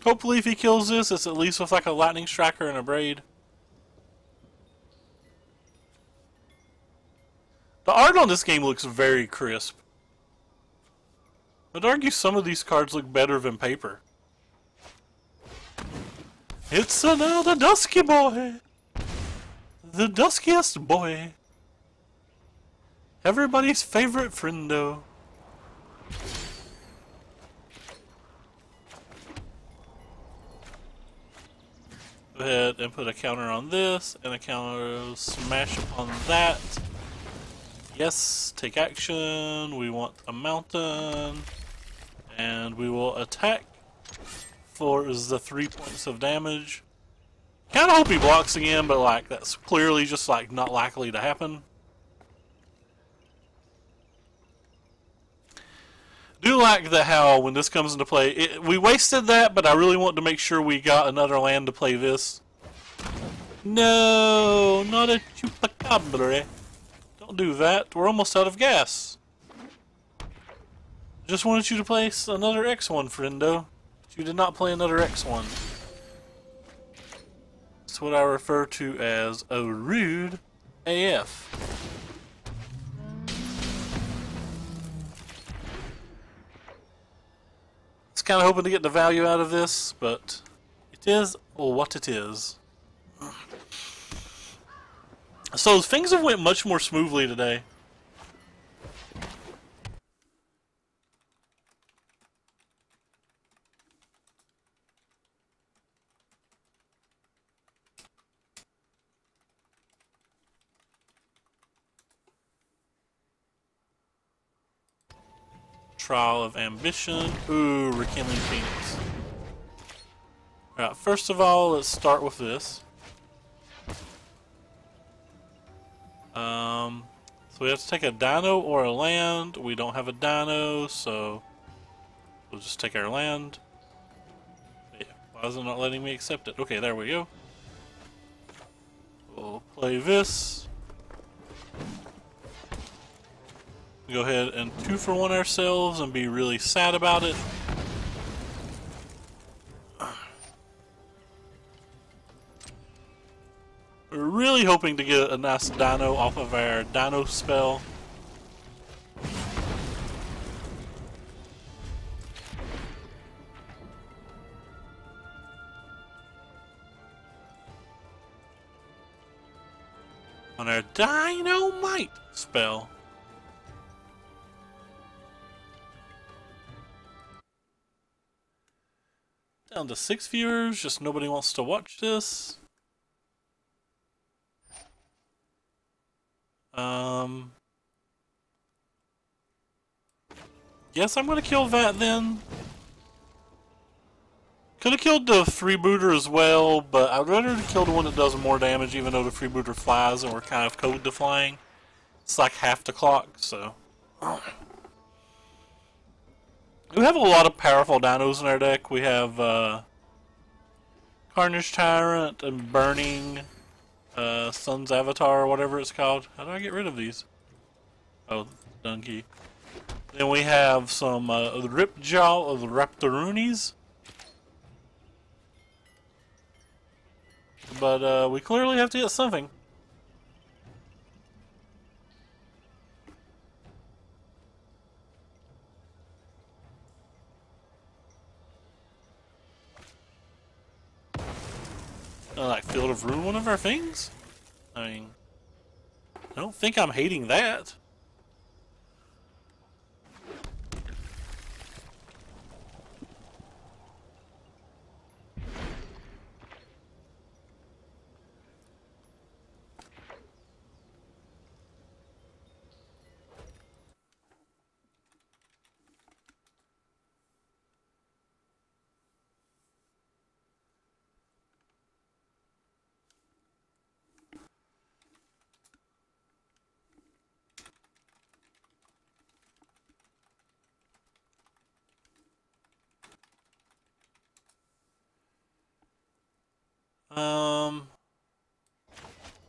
Hopefully if he kills this, it's at least with like a lightning striker and a braid. The art on this game looks very crisp. I'd argue some of these cards look better than paper. It's another dusky boy. The duskiest boy. Everybody's favorite friendo. Go ahead and put a counter on this, and a counter smash upon that. Yes, take action. We want a mountain. And we will attack for the 3 points of damage. Kinda hope he blocks again, but like that's clearly just like not likely to happen. Do like that how when this comes into play, we wasted that, but I really want to make sure we got another land to play this. No, not a chupacabra. Don't do that. We're almost out of gas. Just wanted you to place another X1, friendo. You did not play another X1. That's what I refer to as a rude AF. Kind of hoping to get the value out of this, but it is what it is. So things have went much more smoothly today. Trial of Ambition. Ooh, Rekindling Phoenix. Alright, first of all, let's start with this. So we have to take a dino or a land. We don't have a dino, so we'll just take our land. Yeah, why is it not letting me accept it? Okay, there we go. We'll play this. Go ahead and 2-for-1 ourselves and be really sad about it. We're really hoping to get a nice dino off of our dino spell. On our Dynamite spell. Down to 6 viewers, just nobody wants to watch this. Guess I'm gonna kill that then. Could have killed the freebooter as well, but I'd rather kill the one that does more damage, even though the freebooter flies and we're kind of code to flying. It's like half the clock, so. We have a lot of powerful dinos in our deck. We have Carnage Tyrant and Burning Sun's Avatar, or whatever it's called. How do I get rid of these? Oh, Donkey. Then we have some the Ripjaw of the Raptorunis. But we clearly have to get something. Like Field of Ruin, one of our things? I mean, I don't think I'm hating that.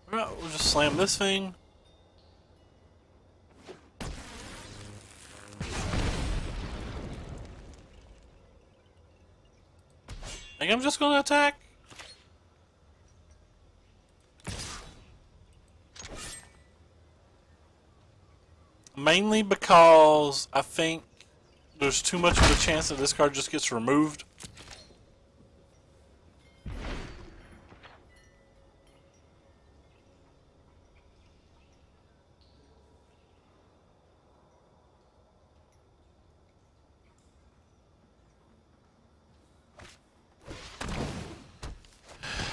Well, we'll just slam this thing. I think I'm just gonna attack. Mainly because I think there's too much of a chance that this card just gets removed.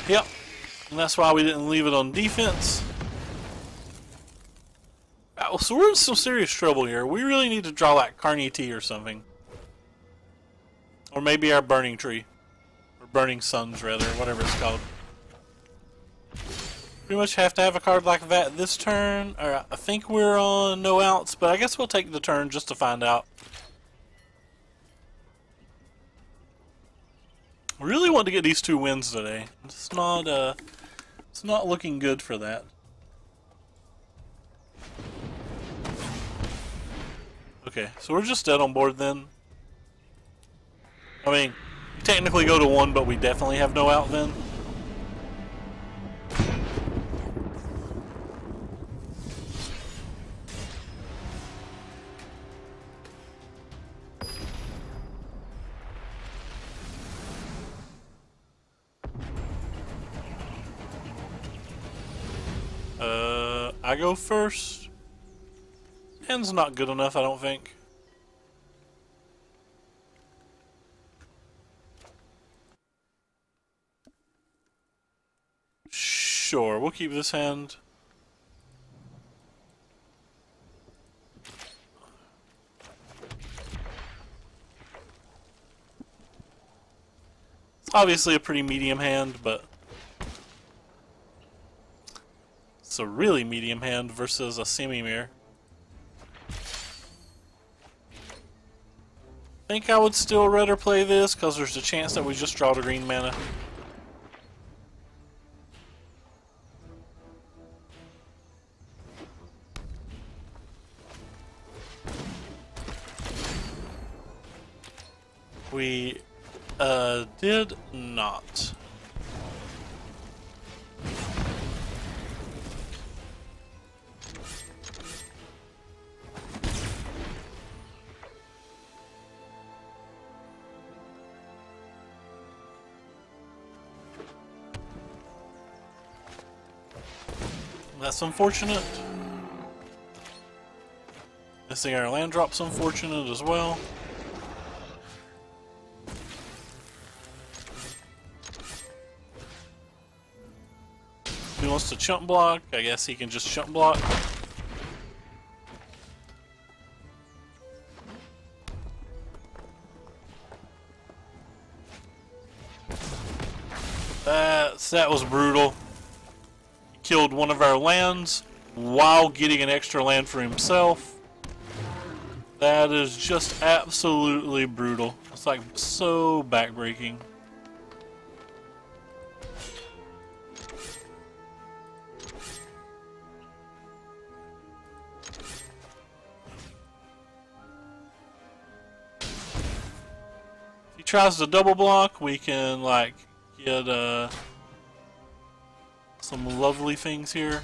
Yep, and that's why we didn't leave it on defense. Oh, so we're in some serious trouble here. We really need to draw like Carnity or something. Or maybe our Burning Tree. Or Burning Suns, rather, whatever it's called. Pretty much have to have a card like that this turn. Or I think we're on no outs, but I guess we'll take the turn just to find out. Really want to get these 2 wins today. It's not looking good for that. Okay, so we're just dead on board then. I mean, technically go to 1, but we definitely have no out then. I go first. Hand's not good enough, I don't think. Sure, we'll keep this hand. It's obviously a pretty medium hand, but it's a really medium hand versus a semi-mirror. I think I would still rather play this because there's a chance that we just draw the green mana. We did not. That's unfortunate. Missing our land drop's unfortunate as well. he wants to chump block, I guess he can just chump block. That was brutal. He killed one of our lands while getting an extra land for himself. That is just absolutely brutal. It's like so backbreaking. If he tries to double block, we can like get some lovely things here.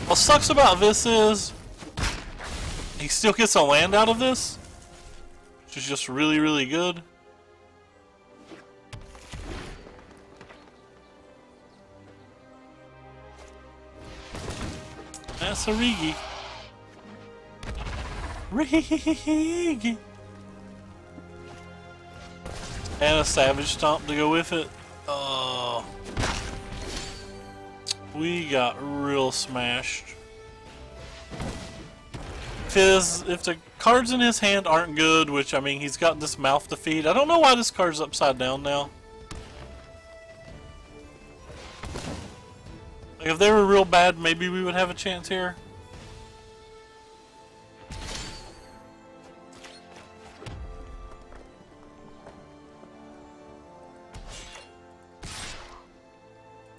What sucks about this is he still gets a land out of this, which is just really, really good. That's a Rigi. Rigi. And a Savage Stomp to go with it. Oh. We got real smashed. If the cards in his hand aren't good, which, I mean, he's got this mouth to feed. I don't know why this card's upside down now. Like, if they were real bad, maybe we would have a chance here.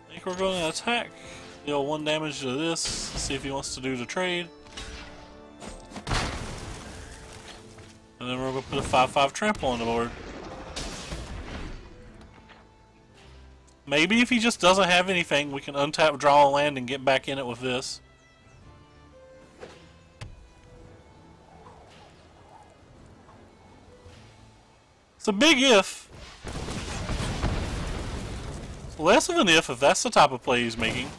I think we're going to attack. Deal 1 damage to this. See if he wants to do the trade. And then we're going to put a 5/5 trample on the board. Maybe if he just doesn't have anything, we can untap, draw a land, and get back in it with this. It's a big if. It's less of an if that's the type of play he's making.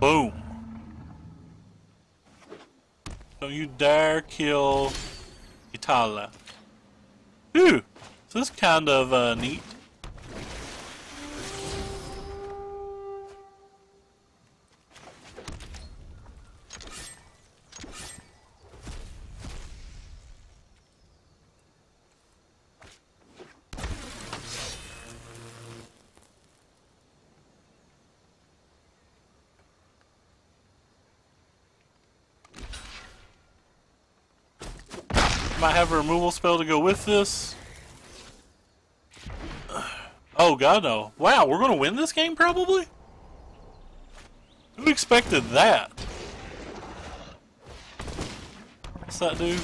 Boom. Don't you dare kill Itala. Ooh, so this is kind of neat. Might have a removal spell to go with this. Oh god no. Wow, we're gonna win this game probably? Who expected that? What's that do?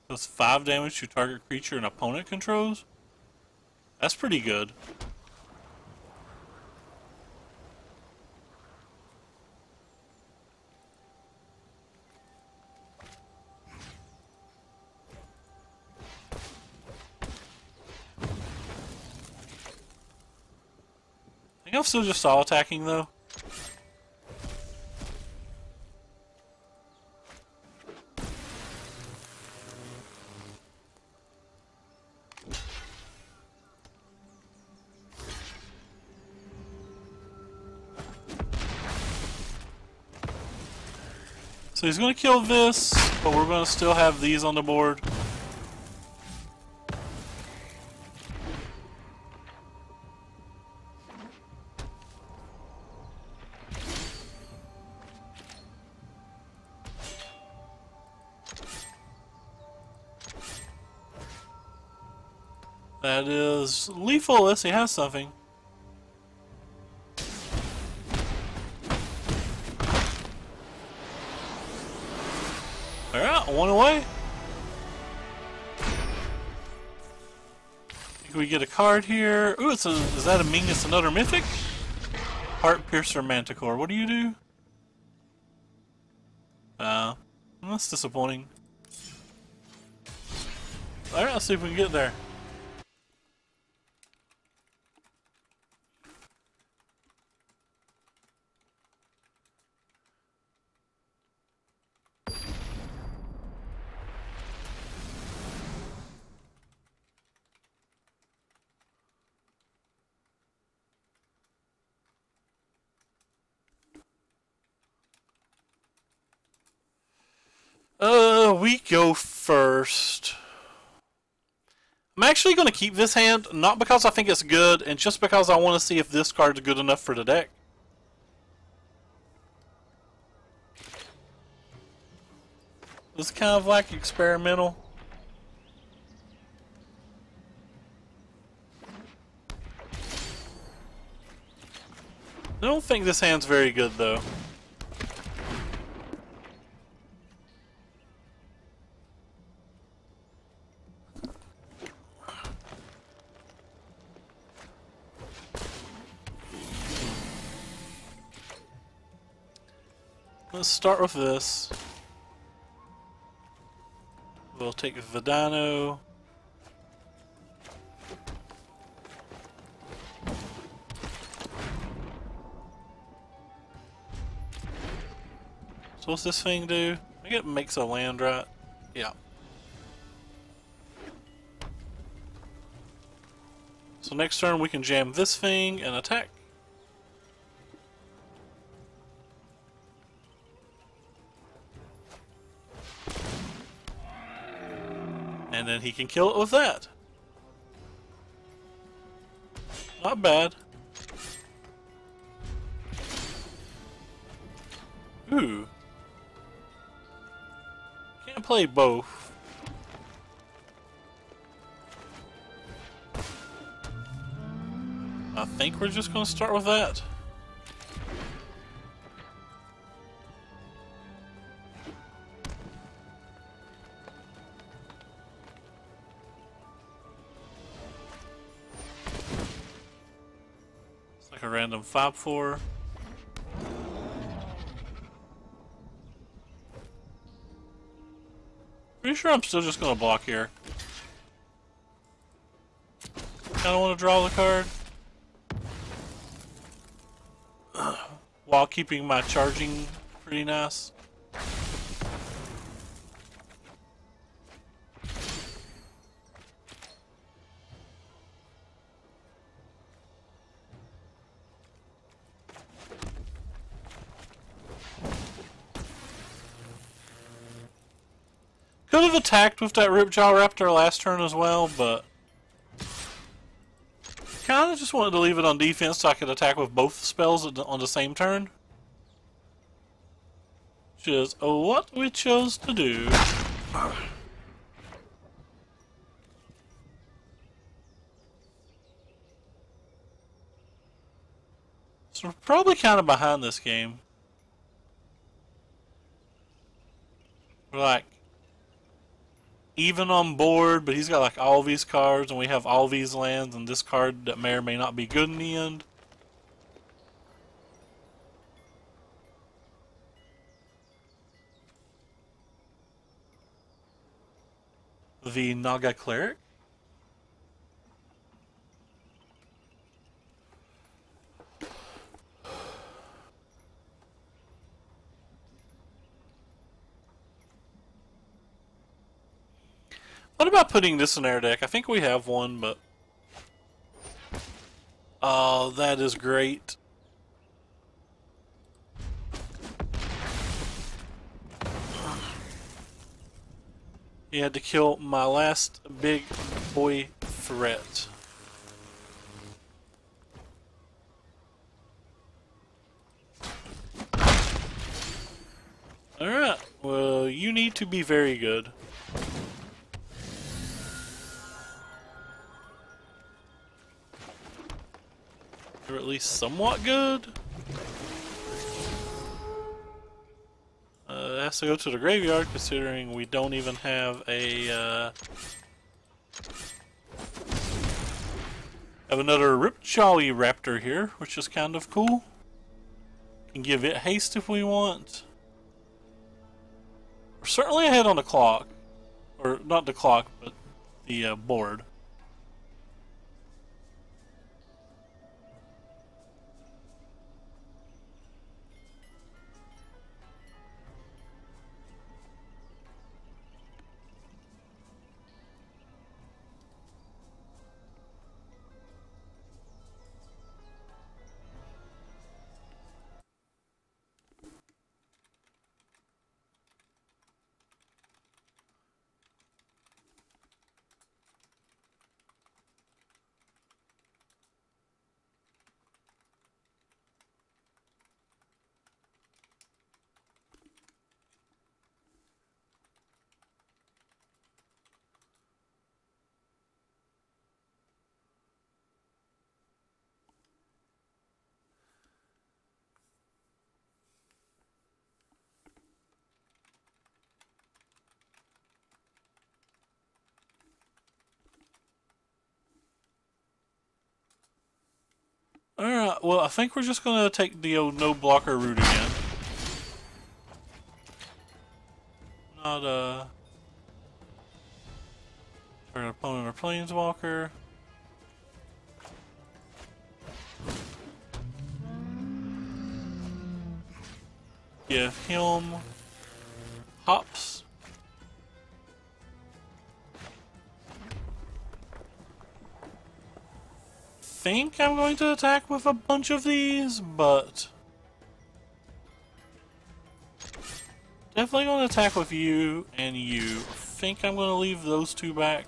Does 5 damage to target creature an opponent controls? That's pretty good. I think I'm still just all attacking though. So he's going to kill this, but we're going to still have these on the board. That is lethal unless he has something. Alright, 1 away. Think we get a card here. Ooh, is that a Mingus, another mythic? Heart Piercer Manticore. What do you do? That's disappointing. Alright, let's see if we can get there. We go first. I'm actually going to keep this hand, not because I think it's good, and just because I want to see if this card's good enough for the deck. This is kind of like experimental. I don't think this hand's very good, though. Let's start with this. We'll take the DIno. So what's this thing do? I think it makes a land, right? Yeah. So next turn we can jam this thing and attack. And then he can kill it with that. Not bad. Ooh. Can't play both. I think we're just going to start with that. Like a random 5/4. Pretty sure I'm still just gonna block here. Kinda wanna draw the card. While keeping my charging pretty nice. Could have attacked with that Ripjaw Raptor last turn as well, but kind of just wanted to leave it on defense so I could attack with both spells on the same turn. Which is what we chose to do. So we're probably kind of behind this game. We're like even on board, but he's got like all these cards and we have all these lands and this card that may or may not be good in the end. The Naga Cleric. What about putting this in our deck? I think we have one, but oh, that is great. He had to kill my last big boy threat. Alright, well, you need to be very good. Or at least somewhat good. It has to go to the graveyard, considering we don't even have a have another Ripjaw Raptor here, which is kind of cool. Can give it haste if we want. We're certainly ahead on the clock, or not the clock, but the board. Alright, well, I think we're just gonna take the old no blocker route again. Not, for an opponent or planeswalker. Give him hops. Think I'm going to attack with a bunch of these, but definitely going to attack with you and you. I think I'm going to leave those two back.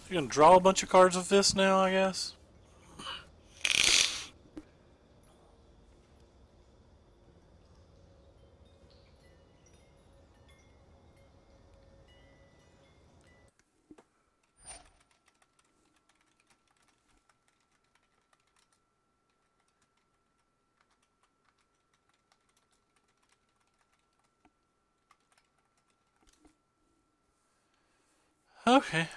You're gonna draw a bunch of cards with this now, I guess. Okay.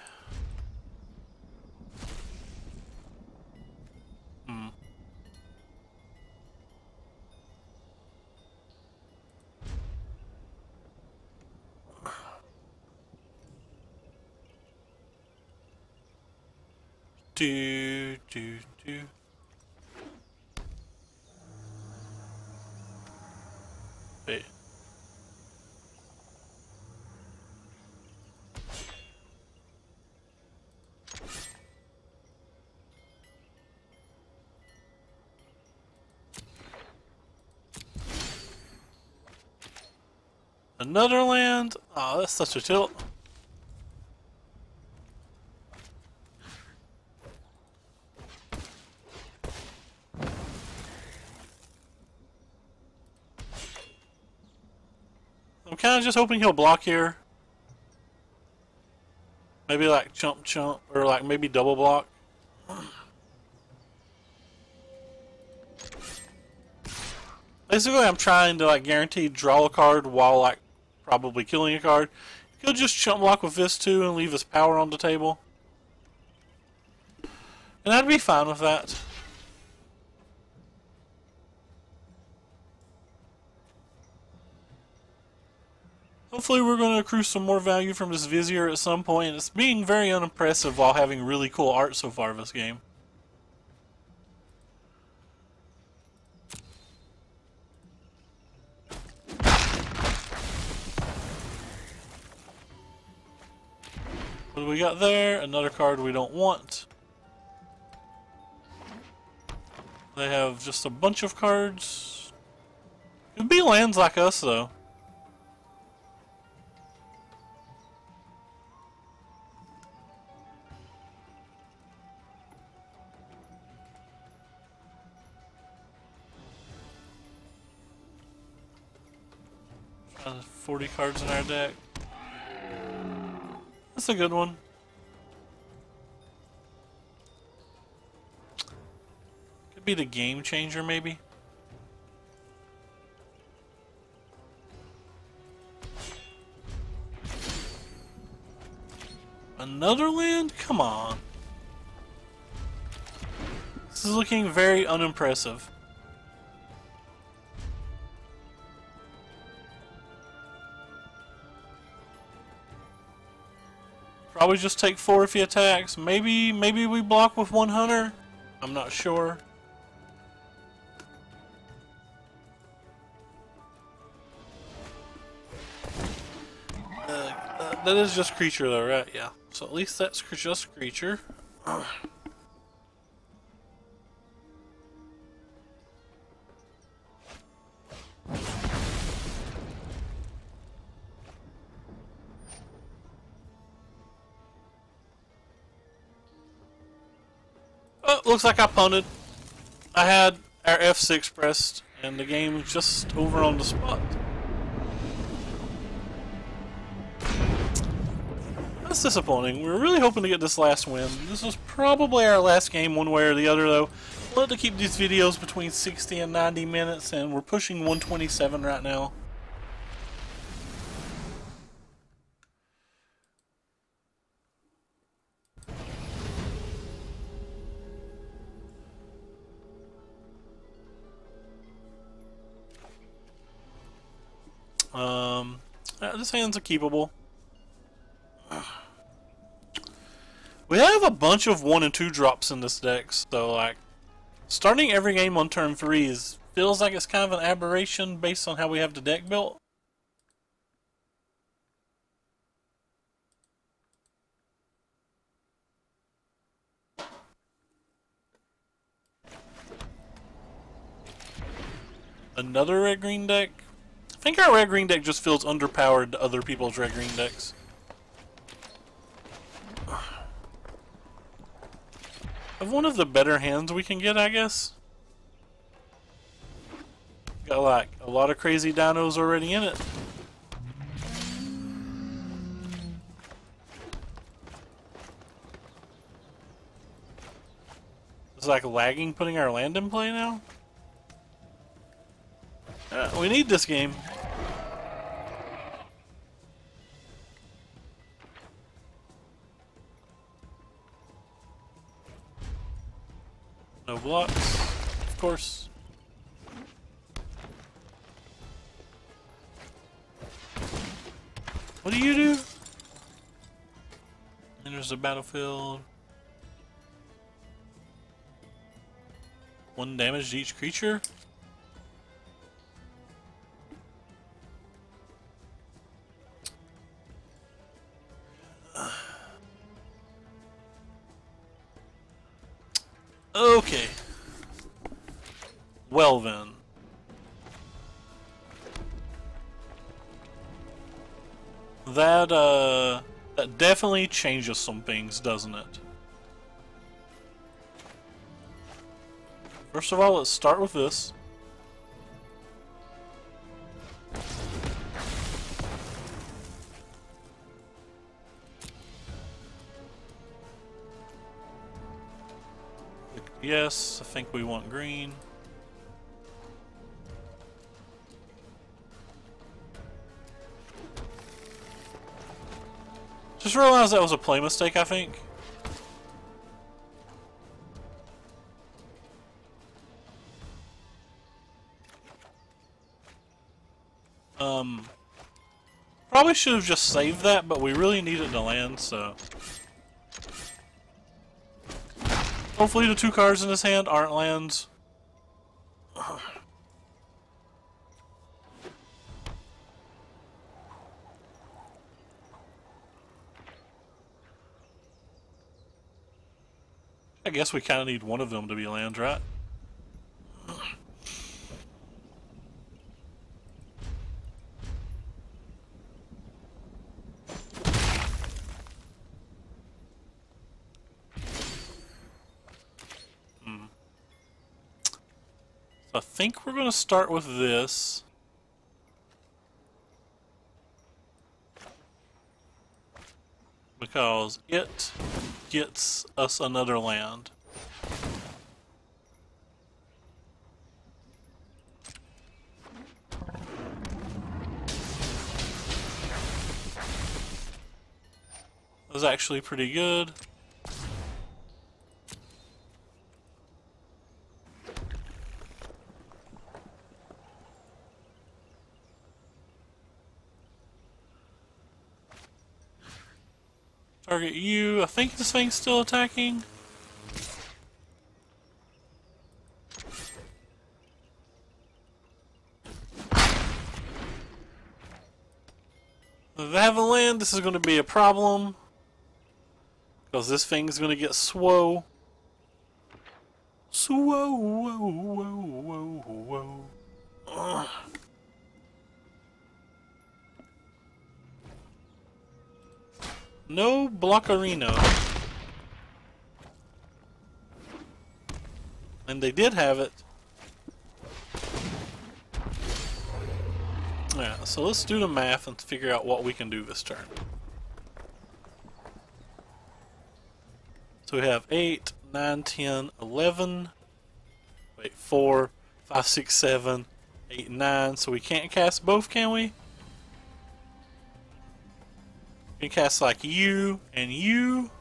Do. Wait. Another land? Oh, that's such a tilt. I'm kind of just hoping he'll block here. Maybe like chump, or like maybe double block. Basically, I'm trying to like guarantee draw a card while like probably killing a card. He'll just chump block with this too and leave his power on the table. And I'd be fine with that. Hopefully we're going to accrue some more value from this Vizier at some point. It's being very unimpressive while having really cool art so far this game. What do we got there? Another card we don't want. They have just a bunch of cards. It'd be lands like us, though. There's 40 cards in our deck. That's a good one. Could be the game changer, maybe. Another land? Come on. This is looking very unimpressive. Probably just take 4 if he attacks. Maybe we block with 1 hunter. I'm not sure. That is just creature though, right? Yeah. So at least that's just creature. Oh, looks like I punted. I had our F6 pressed, and the game was just over on the spot. That's disappointing. We were really hoping to get this last win. This was probably our last game one way or the other, though. I like to keep these videos between 60 and 90 minutes, and we're pushing 127 right now. This hand's a keepable. We have a bunch of 1 and 2 drops in this deck, so like starting every game on turn 3 feels like it's kind of an aberration based on how we have the deck built. Another red-green deck? I think our red-green deck just feels underpowered to other people's red-green decks. Have one of the better hands we can get, I guess. Got like a lot of crazy dinos already in it. It's like lagging putting our land in play now. We need this game. No blocks, of course. What do you do? Enters the battlefield. 1 damage to each creature. Okay. Well then. That definitely changes some things, doesn't it? First of all, let's start with this. Yes, I think we want green. Just realized that was a play mistake, I think. Probably should have just saved that, but we really needed to land, so... Hopefully the 2 cards in his hand aren't lands. guess we kind of need one of them to be land, right? I think we're going to start with this. Because it gets us another land. That was actually pretty good. Target you. I think this thing's still attacking. If they have a land, this is going to be a problem. Because this thing's going to get slow. Ugh. No block arena. And they did have it. Yeah, so let's do the math and figure out what we can do this turn. So we have 8, 9, 10, 11. Wait, 4, 5, 6, 7, 8, 9. So we can't cast both, can we? We can cast like you and you.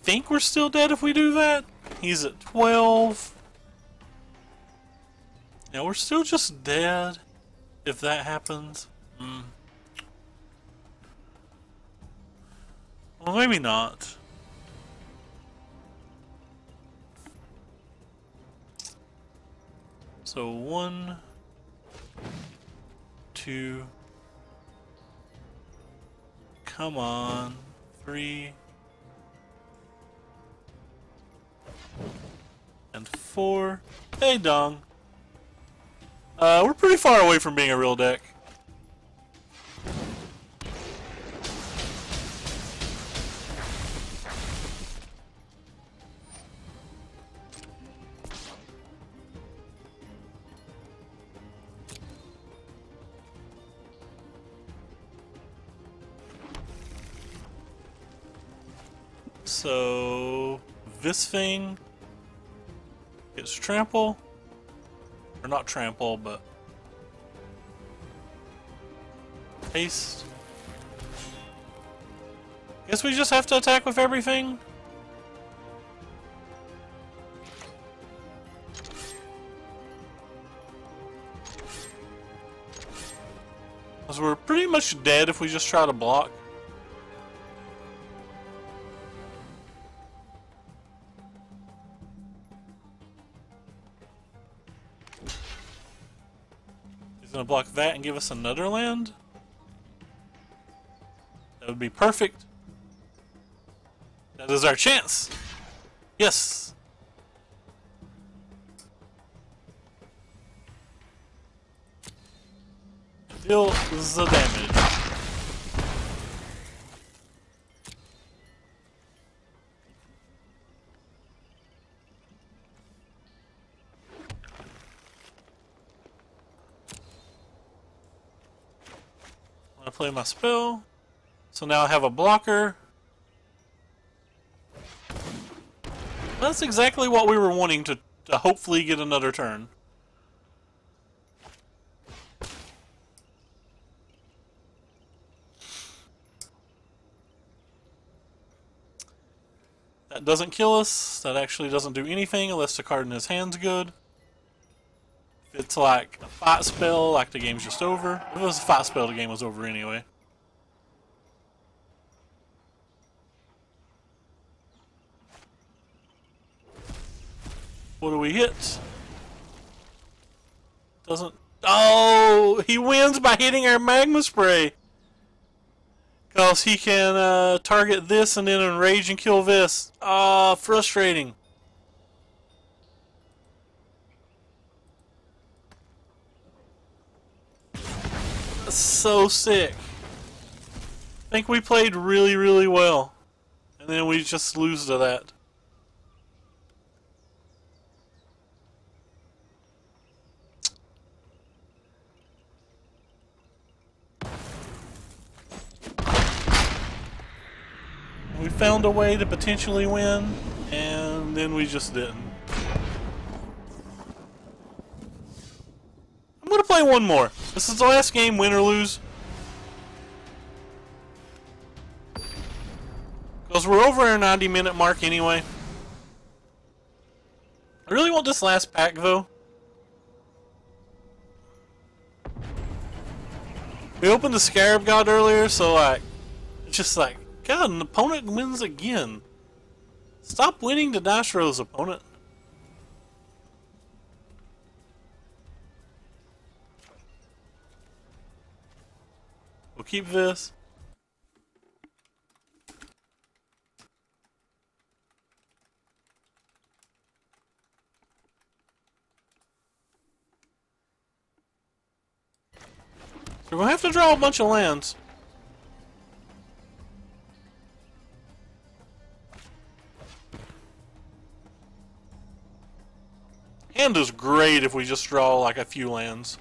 Think we're still dead if we do that? He's at 12. Now we're still just dead if that happens. Well, maybe not. So 1, 2. Come on. 3. And 4. Hey, Dong. We're pretty far away from being a real deck. So this thing gets trample, or not trample, but haste. Guess we just have to attack with everything. Because we're pretty much dead if we just try to block. He's gonna block that and give us another land. That would be perfect. That is our chance. Yes. Deal the damage. I play my spell. So now I have a blocker. That's exactly what we were wanting to hopefully get another turn. That doesn't kill us. That actually doesn't do anything unless the card in his hand's good. If it's like a fight spell, like the game's just over. If it was a fight spell, the game was over anyway. What do we hit? Doesn't... Oh! He wins by hitting our magma spray! Because he can target this and then enrage and kill this. Ah, frustrating. That's so sick. I think we played really, really well. And then we just lose to that. We found a way to potentially win, and then we just didn't. I'm gonna play one more. This is the last game, win or lose. Because we're over our 90-minute mark anyway. I really want this last pack, though. We opened the Scarab God earlier, so like, it's just like, God, an opponent wins again. Stop winning the dice rolls, opponent. We'll keep this. So we're gonna have to draw a bunch of lands. Hand is great if we just draw like a few lands.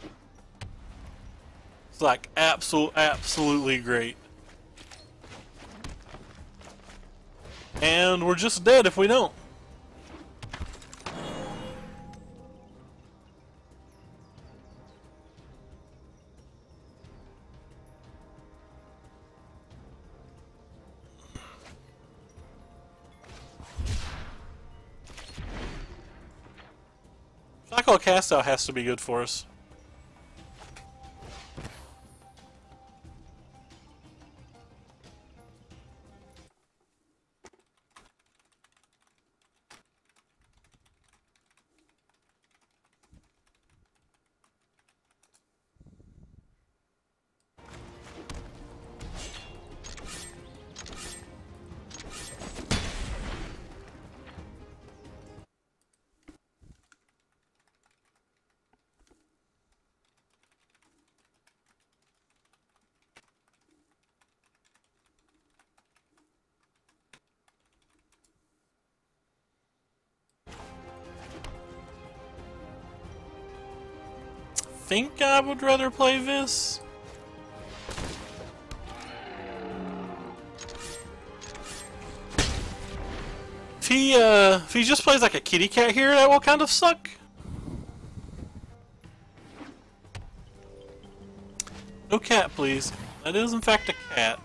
It's like absolutely great. And we're just dead if we don't. Cycle cast out has to be good for us. Think I would rather play this. If he just plays like a kitty cat here, that will kind of suck. No cat, please. That is in fact a cat.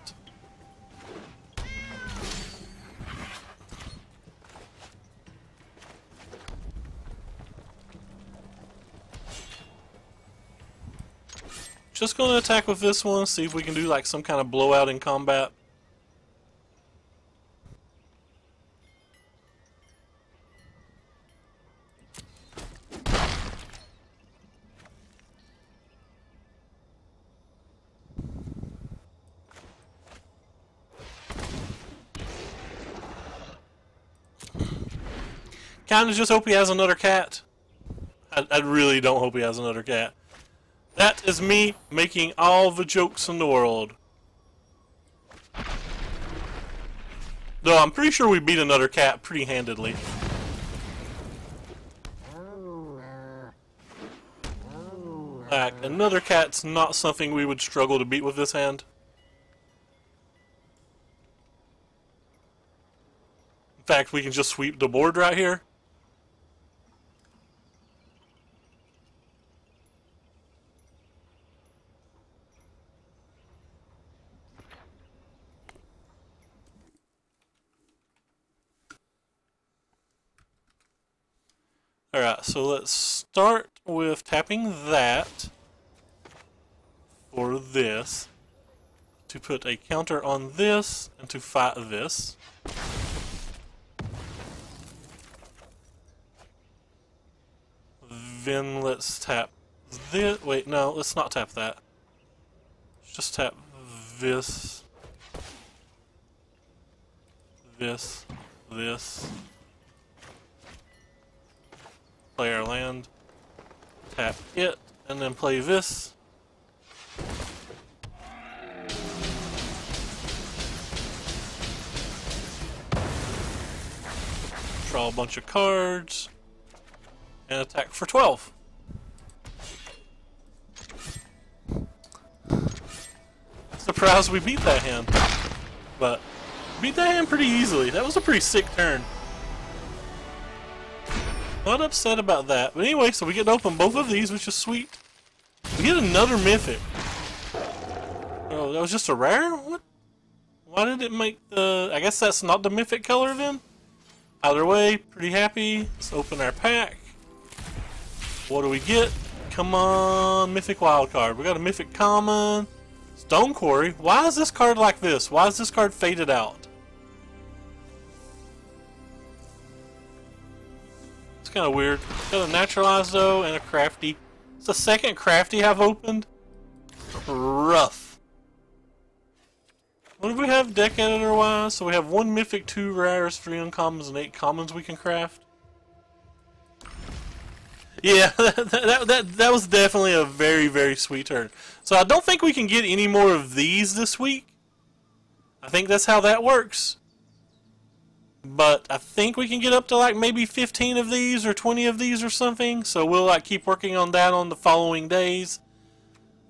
Just going to attack with this one, see if we can do like some kind of blowout in combat. Kinda just hope he has another cat. I really don't hope he has another cat. That is me making all the jokes in the world. Though I'm pretty sure we beat another cat pretty handedly. Like, another cat's not something we would struggle to beat with this hand. In fact, we can just sweep the board right here. Alright, so let's start with tapping that for this, to put a counter on this, and to fight this. Then let's tap this. Wait, no, let's not tap that. Let's just tap this. this, this. Play our land. Tap it, and then play this. Draw a bunch of cards. And attack for 12. Surprised we beat that hand. But beat that hand pretty easily. That was a pretty sick turn. Not upset about that. But anyway, so we get to open both of these, which is sweet. We get another mythic. Oh, that was just a rare? What? Why did it make the... I guess that's not the mythic color then? Either way, pretty happy. Let's open our pack. What do we get? Come on, mythic wild card. We got a mythic common. Stone Quarry. Why is this card like this? Why is this card faded out? It's kind of weird. Got a naturalized though and a crafty. It's the second crafty I've opened. Rough. What do we have deck editor wise? So we have 1 mythic, 2 rares, 3 uncommons, and 8 commons we can craft. Yeah, that was definitely a very, very sweet turn. So I don't think we can get any more of these this week. I think that's how that works. But I think we can get up to like maybe 15 of these or 20 of these or something. So we'll like keep working on that on the following days.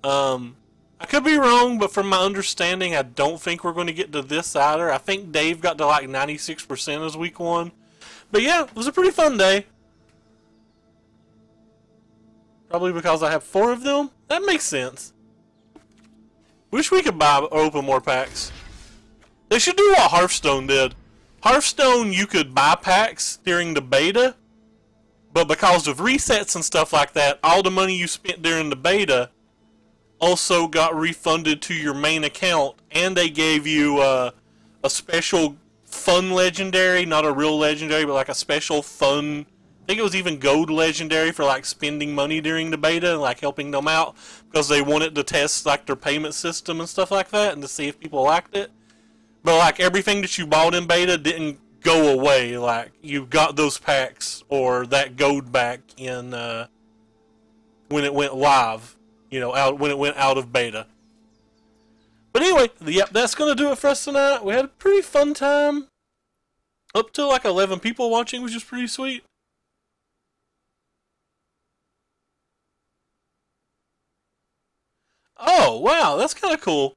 I could be wrong, but from my understanding, I don't think we're going to get to this either. I think Dave got to like 96% as week 1. But yeah, it was a pretty fun day. Probably because I have 4 of them. That makes sense. Wish we could buy or open more packs. They should do what Hearthstone did. Hearthstone, you could buy packs during the beta, but because of resets and stuff like that, all the money you spent during the beta also got refunded to your main account, and they gave you a special fun legendary, not a real legendary, but like a special fun... I think it was even gold legendary for like spending money during the beta and like helping them out because they wanted to test like their payment system and stuff like that and to see if people liked it. But like everything that you bought in beta didn't go away. Like you got those packs or that gold back in when it went live, you know, when it went out of beta. But anyway, yep, that's gonna do it for us tonight. We had a pretty fun time. Up to like 11 people watching, which is pretty sweet. Oh, wow, that's kind of cool.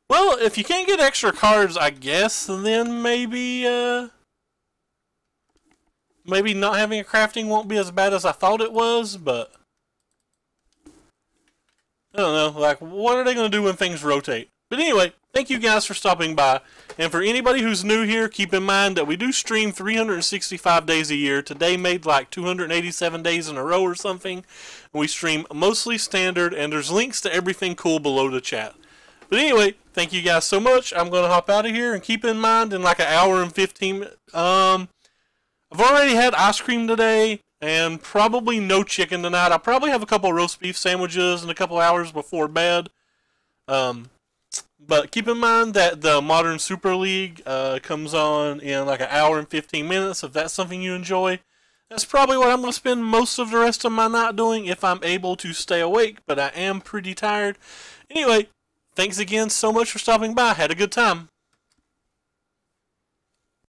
Well, if you can't get extra cards, I guess, then maybe, maybe not having a crafting won't be as bad as I thought it was, but... I don't know, like, what are they going to do when things rotate? But anyway, thank you guys for stopping by. And for anybody who's new here, keep in mind that we do stream 365 days a year. Today made like 287 days in a row or something. And we stream mostly standard, and there's links to everything cool below the chat. But anyway, thank you guys so much. I'm going to hop out of here, and keep in mind, in like an hour and 15 minutes, I've already had ice cream today, and probably no chicken tonight. I'll probably have a couple roast beef sandwiches in a couple hours before bed. But keep in mind that the Modern Super League comes on in like an hour and 15 minutes. If that's something you enjoy, that's probably what I'm going to spend most of the rest of my night doing if I'm able to stay awake. But I am pretty tired. Anyway, thanks again so much for stopping by. Had a good time.